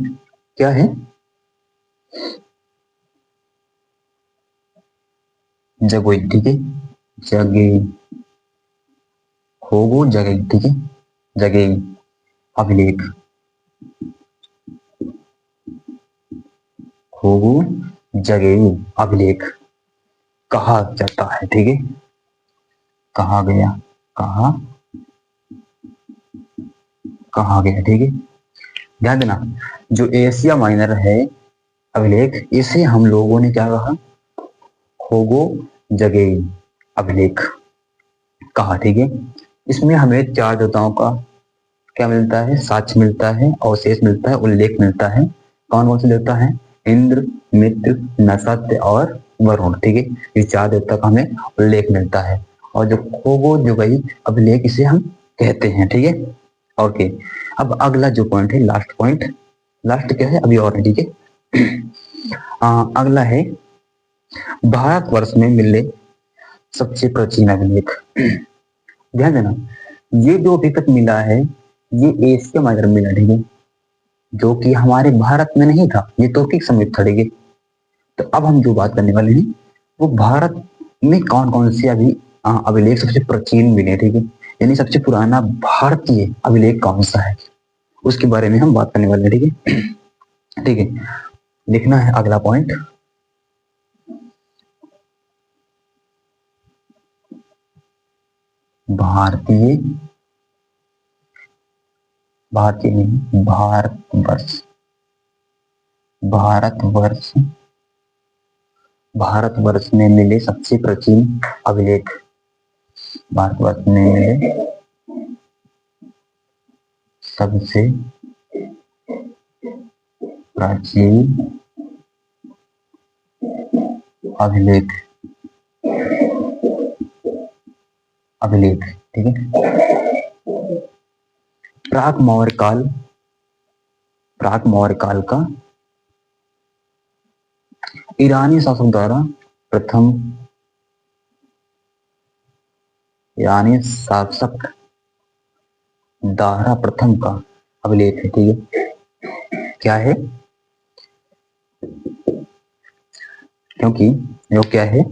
क्या है? जगोई, ठीक है। जगे, होगो जगई, ठीक है। जगई अभिलेख, होगो जगई अभिलेख कहा जाता है, ठीक है। कहा गया, कहा कहा गया, ठीक है। ध्यान देना, जो एशिया माइनर है अभिलेख, इसे हम लोगों ने क्या कहा? होगो जगेई अभिलेख कहा, ठीक है। इसमें हमें चार देवताओं का क्या मिलता है? साक्ष्य मिलता है, अवशेष मिलता है, उल्लेख मिलता है। कौन कौन से देवता है? इंद्र, मित्र, नसत्य और वरुण, ठीक है। ये चार देवता का हमें उल्लेख मिलता है। और जो खोगो जुगई अभिलेख इसे हम कहते हैं, ठीक है। ओके, अब अगला जो पॉइंट है, लास्ट पॉइंट, लास्ट क्या है? अभी और है, ठीक है। अगला है भारतवर्ष में मिले सबसे प्राचीन अभिलेख। ध्यान देना, ये जो अभी तक मिला है ये एशिया माइनर में मिला, ठीक है। जो कि हमारे भारत में नहीं था, ये तुर्की समेत था, ठीक है। तो अब हम जो बात करने वाले हैं वो भारत में कौन कौन से अभी अभिलेख सबसे प्राचीन मिले, ठीक है। यानी सबसे पुराना भारतीय अभिलेख कौन सा है उसके बारे में हम बात करने वाले हैं, ठीक है। ठीक है, लिखना है अगला पॉइंट, भारतीय, भारतीय नहीं, भारतवर्ष, भारतवर्ष, भारतवर्ष में मिले सबसे प्राचीन अभिलेख, भारतवर्ष में मिले सबसे प्राचीन अभिलेख, अभिलेख, ठीक है। प्राक मौर्य काल, प्राक मौर्य काल का ईरानी शासक द्वारा प्रथम, ईरानी शासक द्वारा प्रथम का अभिलेख है, ठीक है। क्या है? क्योंकि जो क्या है,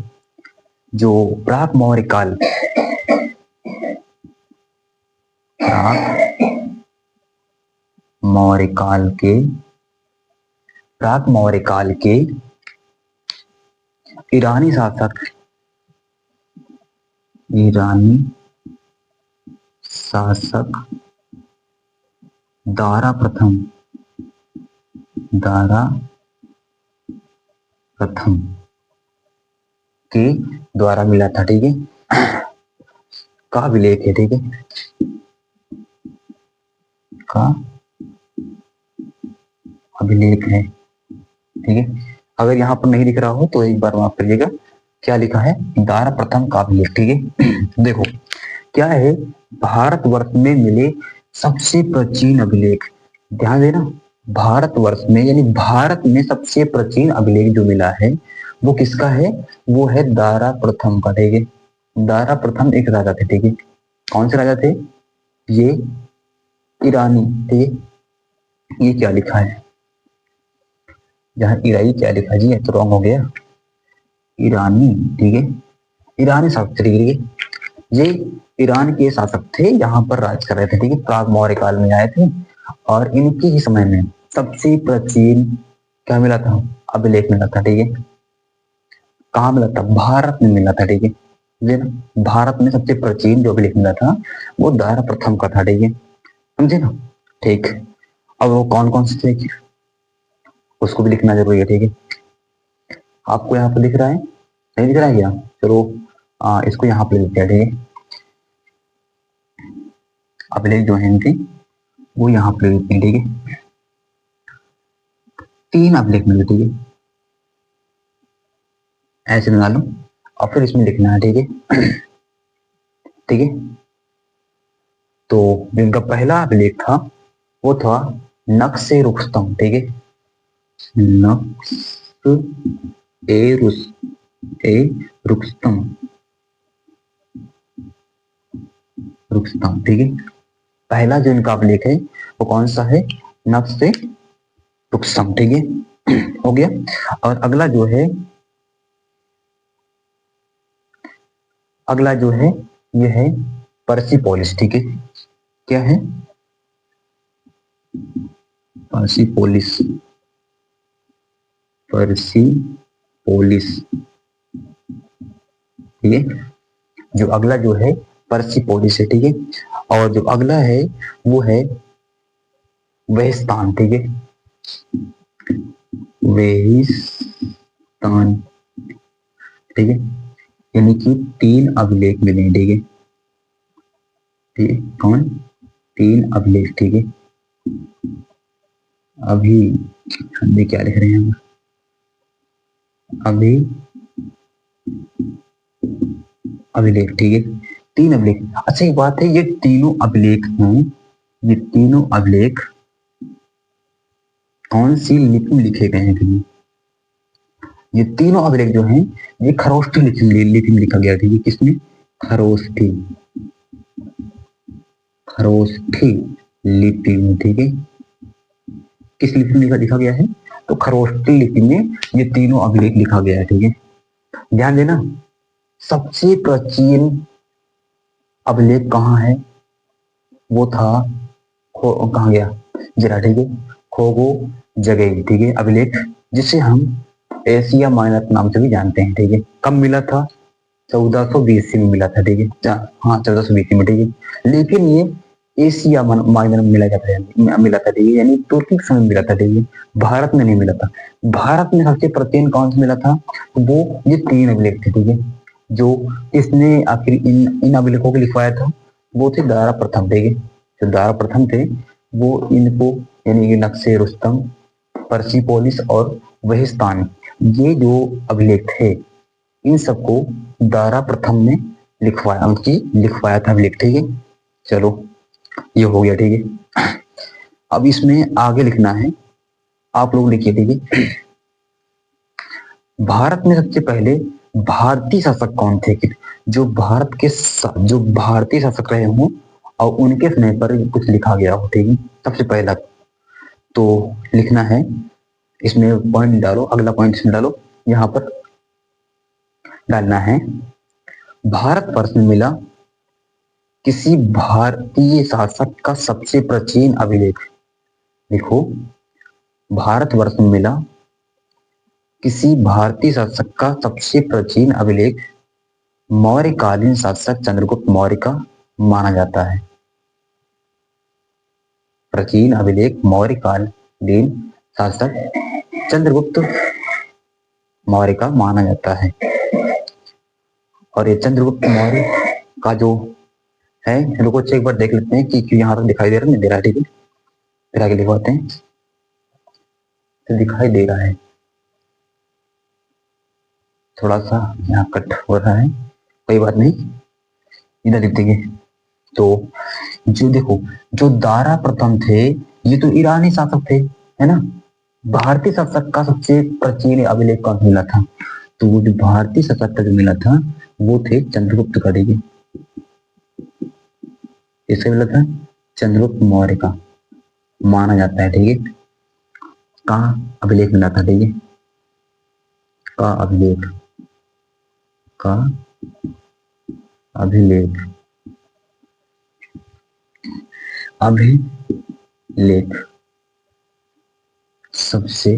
जो प्राक मौर्य काल, प्राक मौर्य काल के, प्राक मौर्य काल के ईरानी शासक, ईरानी शासक दारा प्रथम, दारा प्रथम के द्वारा मिला था, ठीक है। का अभिलेख है, ठीक है। का अभिलेख है, ठीक है। अगर यहाँ पर नहीं लिख रहा हो तो एक बार माफ करिएगा, क्या लिखा है? दारा प्रथम का अभिलेख, ठीक है। देखो क्या है, भारतवर्ष में मिले सबसे प्राचीन अभिलेख, ध्यान देना, भारतवर्ष में यानी भारत में सबसे प्राचीन अभिलेख जो मिला है वो किसका है? वो है दारा प्रथम का, ठीक है। दारा प्रथम एक राजा थे, ठीक है। कौन से राजा थे? ये ईरानी, ठीक है। ये क्या लिखा है? जहाँ ईरानी क्या लिखा जी, ये तो रॉन्ग हो गया, ईरानी, ठीक है। ईरानी शासक, ठीक है। ये ईरान के शासक थे, यहाँ पर राज कर रहे थे, ठीक है। प्राग मौर्य काल में आए थे और इनके ही समय में सबसे प्राचीन क्या मिला था? अभिलेख मिला था, ठीक है। कहाँ मिला था? भारत में मिला था, ठीक है। समझे ना, भारत में सबसे प्राचीन जो अभिलेख मिला था वो दारा प्रथम का था, ठीक है। समझे ना, ठीक। अब वो कौन कौन से थे उसको भी लिखना जरूरी है, ठीक है। आपको यहाँ पर दिख रहा है? नहीं दिख रहा है क्या? चलो इसको यहाँ पे लिखते हैं, ठीक है। अभिलेख जो है इनके वो यहाँ पे लिखते हैं, ठीक है। तीन अभिलेख मिले, ठीक है। ऐसे बना लो और फिर इसमें लिखना है, ठीक है। ठीक है, तो जो इनका पहला अभिलेख था वो था नक्शे रुस्तम, ठीक है, नक्श ए रुस ए रुस्तम, रुस्तम, ठीक है। पहला जो इनका अभिलेख है वो कौन सा है, नक्शे रुस्तम, ठीक है, हो गया। और अगला जो है, अगला जो है ये है पर्सिपोलिस, ठीक है। क्या है, पर्सिपोलिस, पर्सिपोलिस, ठीक है। जो अगला जो है पर्सिपोलिस है, ठीक है। और जो अगला है वो है वेहिस्तान, ठीक है, वेहिस्तान, ठीक है। यानी कि 3 अभिलेख मिले हैं, ठीक है, ठीक है। कौन, 3 अभिलेख, ठीक है। अभी हम क्या लिख रहे हैं, अभी अभिलेख, ठीक है, 3 अभिलेख। अच्छा एक बात है, ये तीनों अभिलेख हैं, ये तीनों अभिलेख कौन सी लिपि में लिखे गए हैं, ठीक है। ये तीनों अभिलेख जो हैं ये खरोष्ठी लिपि में लिखा गया, ठीक है। किसमें, खरोष्ठी, खरोष्ठी लिपि में, ठीक है। किस लिपि में लिखा गया है, तो खरोष्ठी लिपि में ये तीनों अभिलेख लिखा गया है, ठीक है। ध्यान देना, सबसे प्राचीन अभिलेख कहाँ है, वो था कहाँ गया जरा, ठीक है, खोगो जगह, ठीक है, अभिलेख, जिसे हम एशिया माइनर नाम से भी जानते हैं, ठीक है। कब मिला था, 1420 में मिला था, ठीक है, हाँ 1420 में, ठीक है। लेकिन ये एशिया माइनर में मिला जाता है, मिला था, ठीक है, यानी तुर्की के समय मिला था, ठीक है, भारत में नहीं मिला था। भारत में सबसे प्राचीन कौन सा मिला था, वो ये 3 अभिलेख थे, ठीक है। जो इसने आखिर इन अभिलेखों को लिखवाया था वो थे दारा प्रथम, ठीक है। जो दारा प्रथम थे वो इनको, यानी कि नक्शे रुस्तम, पर्सिपोलिस और वहिस्तान, ये जो अभिलेख थे इन सबको दारा प्रथम ने लिखवाया, उनकी लिखवाया था अभिलेख, ठीक है। चलो ये हो गया, ठीक है। अब इसमें आगे लिखना है, आप लोग लिखिए, ठीक है। भारत में सबसे पहले भारतीय शासक कौन थे, कि जो भारत के जो भारतीय शासक रहे हों और उनके समय पर कुछ लिखा गया हो, ठीक है। सबसे पहला तो लिखना है, इसमें पॉइंट डालो, अगला पॉइंट इसमें डालो, यहाँ पर डालना है, भारतवर्ष में मिला किसी भारतीय शासक का सबसे प्राचीन अभिलेख। देखो, भारतवर्ष में मिला किसी भारतीय शासक का सबसे प्राचीन अभिलेख मौर्यकालीन शासक चंद्रगुप्त मौर्य का माना जाता है। प्राचीन अभिलेख मौर्यकालीन शासक चंद्रगुप्त मौर्य का माना जाता है। और ये चंद्रगुप्त मौर्य का जो है, रुको एक बार देख लेते हैं कि क्यों यहाँ तक दिखाई दे रहा है, नहीं दे रहा है, ठीक है, फिर आगे लिखवाते हैं, तो दिखाई दे रहा है, थोड़ा सा यहाँ कट हो रहा है, कोई बात नहीं, इधर लिख देंगे। तो जो देखो, जो दारा प्रथम थे ये तो ईरानी शासक थे, है ना। भारतीय शासक का सबसे प्राचीन अभिलेख कौन मिला था, तो वो जो भारतीय शासक का जो मिला था वो थे चंद्रगुप्त का, ठीक है, इससे मिला था चंद्रगुप्त मौर्य का माना जाता है, ठीक है। कहाँ अभिलेख मिला था, ठीक है, का अभिलेख, का अभिलेख, अभिलेख सबसे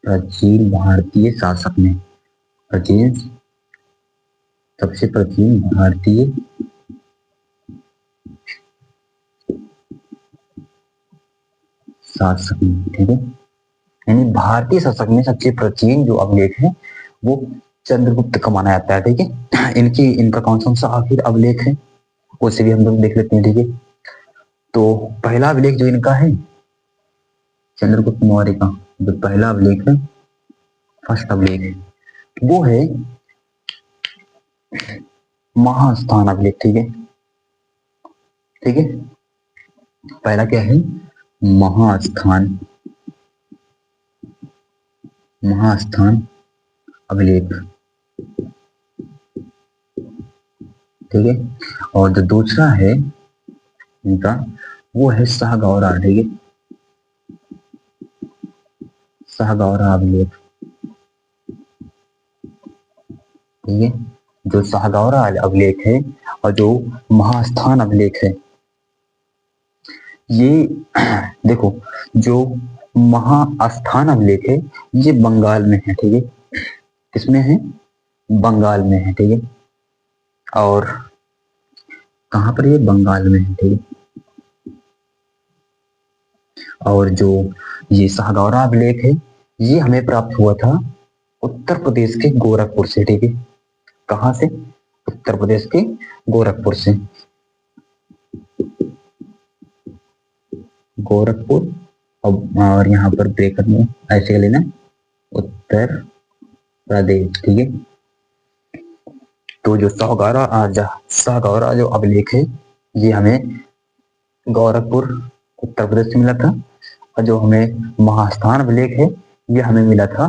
प्राचीन भारतीय शासक ने, प्राचीन, सबसे प्राचीन भारतीय शासक में, ठीक है, यानी भारतीय शासक में सबसे प्राचीन जो अभिलेख है वो चंद्रगुप्त का माना जाता है, ठीक है। इनका कौन सा आखिर अभिलेख है उसे भी हम लोग देख लेते हैं, ठीक है। तो पहला अभिलेख जो इनका है चंद्रगुप्त मौर्य का, जो पहला अभिलेख है, फर्स्ट अभिलेख है, वो है महास्थान अभिलेख, ठीक है, ठीक है। पहला क्या है, महास्थान, महास्थान अभिलेख, ठीक है। और जो दूसरा है इनका वो है साहगौरा, ठीक है, साहगौरा अभिलेख, ठीक है। जो साहगौरा अभिलेख है और जो महास्थान अभिलेख है, ये देखो, जो महास्थान अभिलेख है ये बंगाल में है, ठीक है, किसमें है, बंगाल में है, ठीक है। और कहाँ पर, ये बंगाल में है, ठीक है। और जो ये साहगौरा अभिलेख है ये हमें प्राप्त हुआ था उत्तर प्रदेश के गोरखपुर से, ठीक है। कहाँ से, उत्तर प्रदेश के गोरखपुर से, गोरखपुर। और यहाँ पर ब्रेकर में ऐसे लेना, उत्तर प्रदेश, ठीक है। तो जो साहगौरा जो अभिलेख है ये हमें गोरखपुर उत्तर प्रदेश से मिला था, और जो हमें महास्थान अभिलेख है ये हमें मिला था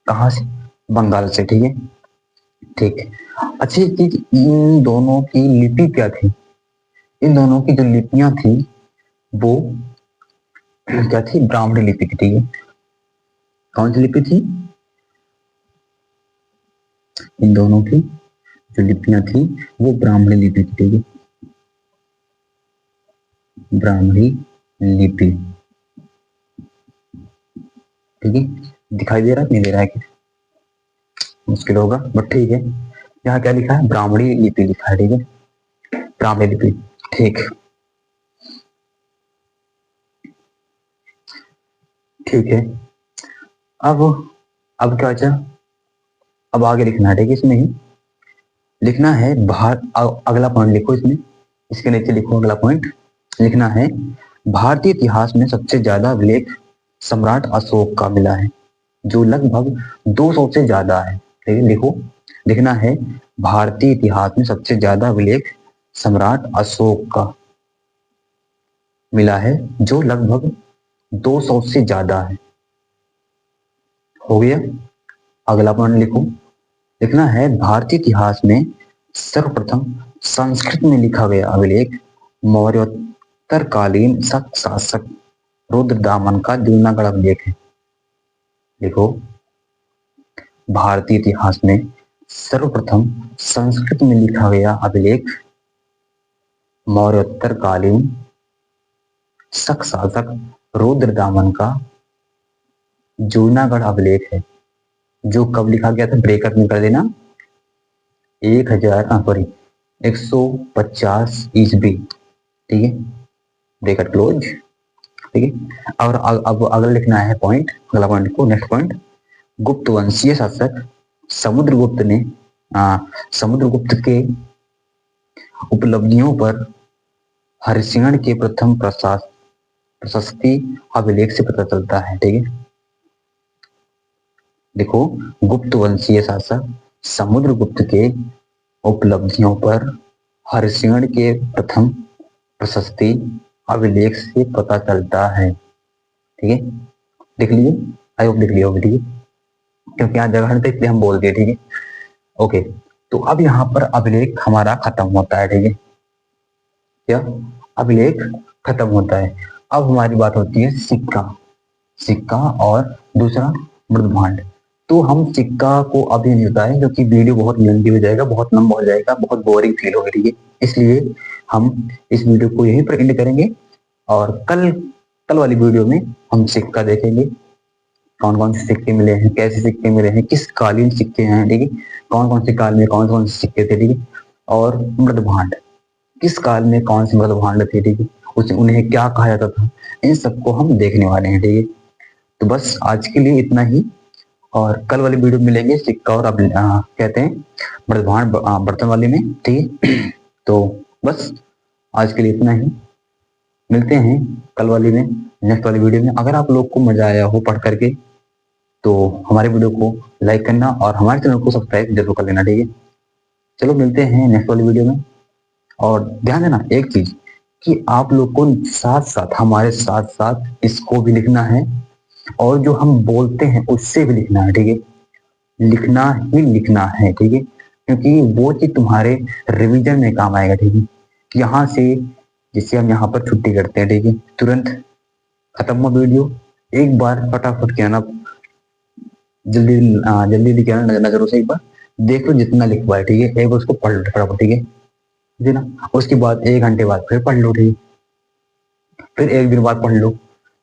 कहाँ से, बंगाल से, ठीक है, ठीक है। अच्छी चीज, इन दोनों की लिपि क्या थी, इन दोनों की जो लिपियां थी वो क्या थी, ब्राह्मणी लिपि थी, ठीक है। कौन सी लिपि थी, इन दोनों की जो लिपियां थी वो ब्राह्मणी लिपि थी, ठीक है, ब्राह्मणी लिपि, ठीक है। दिखाई दे रहा है, नहीं दे रहा है, कि मुश्किल होगा बट ठीक है। यहाँ क्या लिखा है, ब्राह्मणी लिपि लिखा है, ठीक है, ब्राह्मणी लिपि, ठीक, ठीक है। अब क्या बचा, अब आगे लिखना है, ठीक है, इसमें ही लिखना है अगला पॉइंट लिखो इसमें, इसके नीचे लिखो अगला पॉइंट, लिखना है भारतीय इतिहास में सबसे ज्यादा अभिलेख सम्राट अशोक का मिला है, जो लगभग 200 से ज्यादा है, ठीक है। लिखो, लिखना है भारतीय इतिहास में सबसे ज्यादा अभिलेख सम्राट अशोक का मिला है, जो लगभग 200 से ज्यादा है। हो गया, अगला पॉइंट लिखो, लिखना है भारतीय इतिहास में सर्वप्रथम संस्कृत में लिखा गया अभिलेख मौर्योत्तरकालीन शक शासक रुद्रदामन का जूनागढ़ अभिलेख है। देखो, भारतीय इतिहास में सर्वप्रथम संस्कृत में लिखा गया अभिलेख मौर्योत्तरकालीन शक शासक रुद्रदामन का जूनागढ़ अभिलेख है, जो कब लिखा गया था, ब्रेकअप में कर देना, 150 ईस्वी, ठीक है, ब्रेकअट क्लोज, ठीक है। और अब अगला लिखना है पॉइंट, अगला पॉइंट को, नेक्स्ट पॉइंट, गुप्त वंशीय शासक समुद्रगुप्त ने समुद्रगुप्त के उपलब्धियों पर हरिसिंह के प्रथम प्रशस्ति अभिलेख से पता चलता है, ठीक है। देखो, गुप्त वंशीय शासक समुद्रगुप्त के उपलब्धियों पर हरिसिंह के प्रथम प्रशस्ति अभिलेख से पता चलता है, ठीक है। लिख लिए, आई होप लिख लिया होगा, ठीक है, क्योंकि यहाँ जगह नहीं था इसलिए हम बोल दिए, ठीक है, ओके। तो अब यहाँ पर अभिलेख हमारा खत्म होता है, ठीक है, क्या, अभिलेख खत्म होता है। अब हमारी बात होती है सिक्का, सिक्का और दूसरा मृदभांड। तो हम सिक्का को अभी नहीं बताएं क्योंकि वीडियो बहुत लेंथी हो जाएगा, बहुत लंबा हो जाएगा, बहुत बोरिंग फील होगा, ठीक है, इसलिए हम इस वीडियो को यहीं पर एंड करेंगे। और कल वाली वीडियो में हम सिक्का देखेंगे, कौन कौन से सिक्के मिले हैं, कैसे सिक्के मिले हैं, किस कालीन सिक्के हैं, ठीक है, कौन कौन से काल में कौन कौन से सिक्के थे, ठीक है, और मृदभांड, किस काल में कौन से मृदभांड थे, ठीक है, उसे उन्हें क्या कहा जाता था, इन सबको हम देखने वाले हैं, ठीक है। तो बस आज के लिए इतना ही, और कल वाली वीडियो मिलेंगे सिक्का और कहते हैं मृदभांड बर्तन वाले में, ठीक है। तो बस आज के लिए इतना ही, मिलते हैं कल वाली में, नेक्स्ट वाली वीडियो में। अगर आप लोग को मजा आया हो पढ़ करके तो हमारे वीडियो को लाइक करना और हमारे चैनल को सब्सक्राइब जरूर कर लेना, ठीक है। चलो मिलते हैं नेक्स्ट वाली वीडियो में। और ध्यान देना एक चीज कि आप लोग को साथ साथ हमारे साथ साथ इसको भी लिखना है, और जो हम बोलते हैं उससे भी लिखना है, ठीक है। लिखना ही लिखना है, ठीक है, क्योंकि वो चीज तुम्हारे रिवीजन में काम आएगा, ठीक है। यहाँ से जिससे हम यहाँ पर छुट्टी करते हैं, ठीक है, तुरंत खत्म हुआ वीडियो, एक बार फटाफट क्या ना, जल्दी जल्दी लिखे ना, नजरों से एक बार देख लो जितना लिखवा है, ठीक है, एक बार उसको पढ़ लो फटाफट, ठीक है ना। उसके बाद 1 घंटे बाद फिर पढ़ लो, ठीक है, फिर 1 दिन बाद पढ़ लो।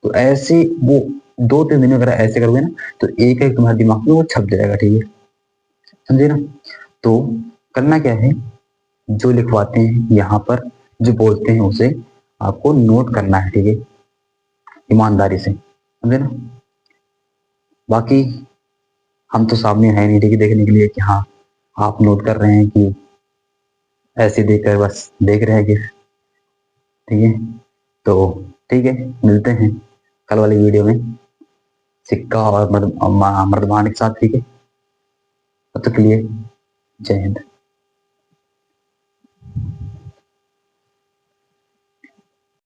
तो ऐसे वो 2-3 दिन में अगर ऐसे करोगे ना, तो एक एक तुम्हारे दिमाग में वो छप जाएगा, ठीक है, समझे ना। तो करना क्या है, जो लिखवाते हैं यहाँ पर, जो बोलते हैं उसे आपको नोट करना है, ठीक है, ईमानदारी से, समझे ना। बाकी हम तो सामने है नहीं, ठीक है, देखने के लिए कि हाँ आप नोट कर रहे हैं कि ऐसे देखकर बस देख रहे हैं कि, ठीक है। तो ठीक है, मिलते हैं कल वाली वीडियो में सिक्का और मर्दमान के साथ, ठीक है। तब तक के लिए जय हिंद।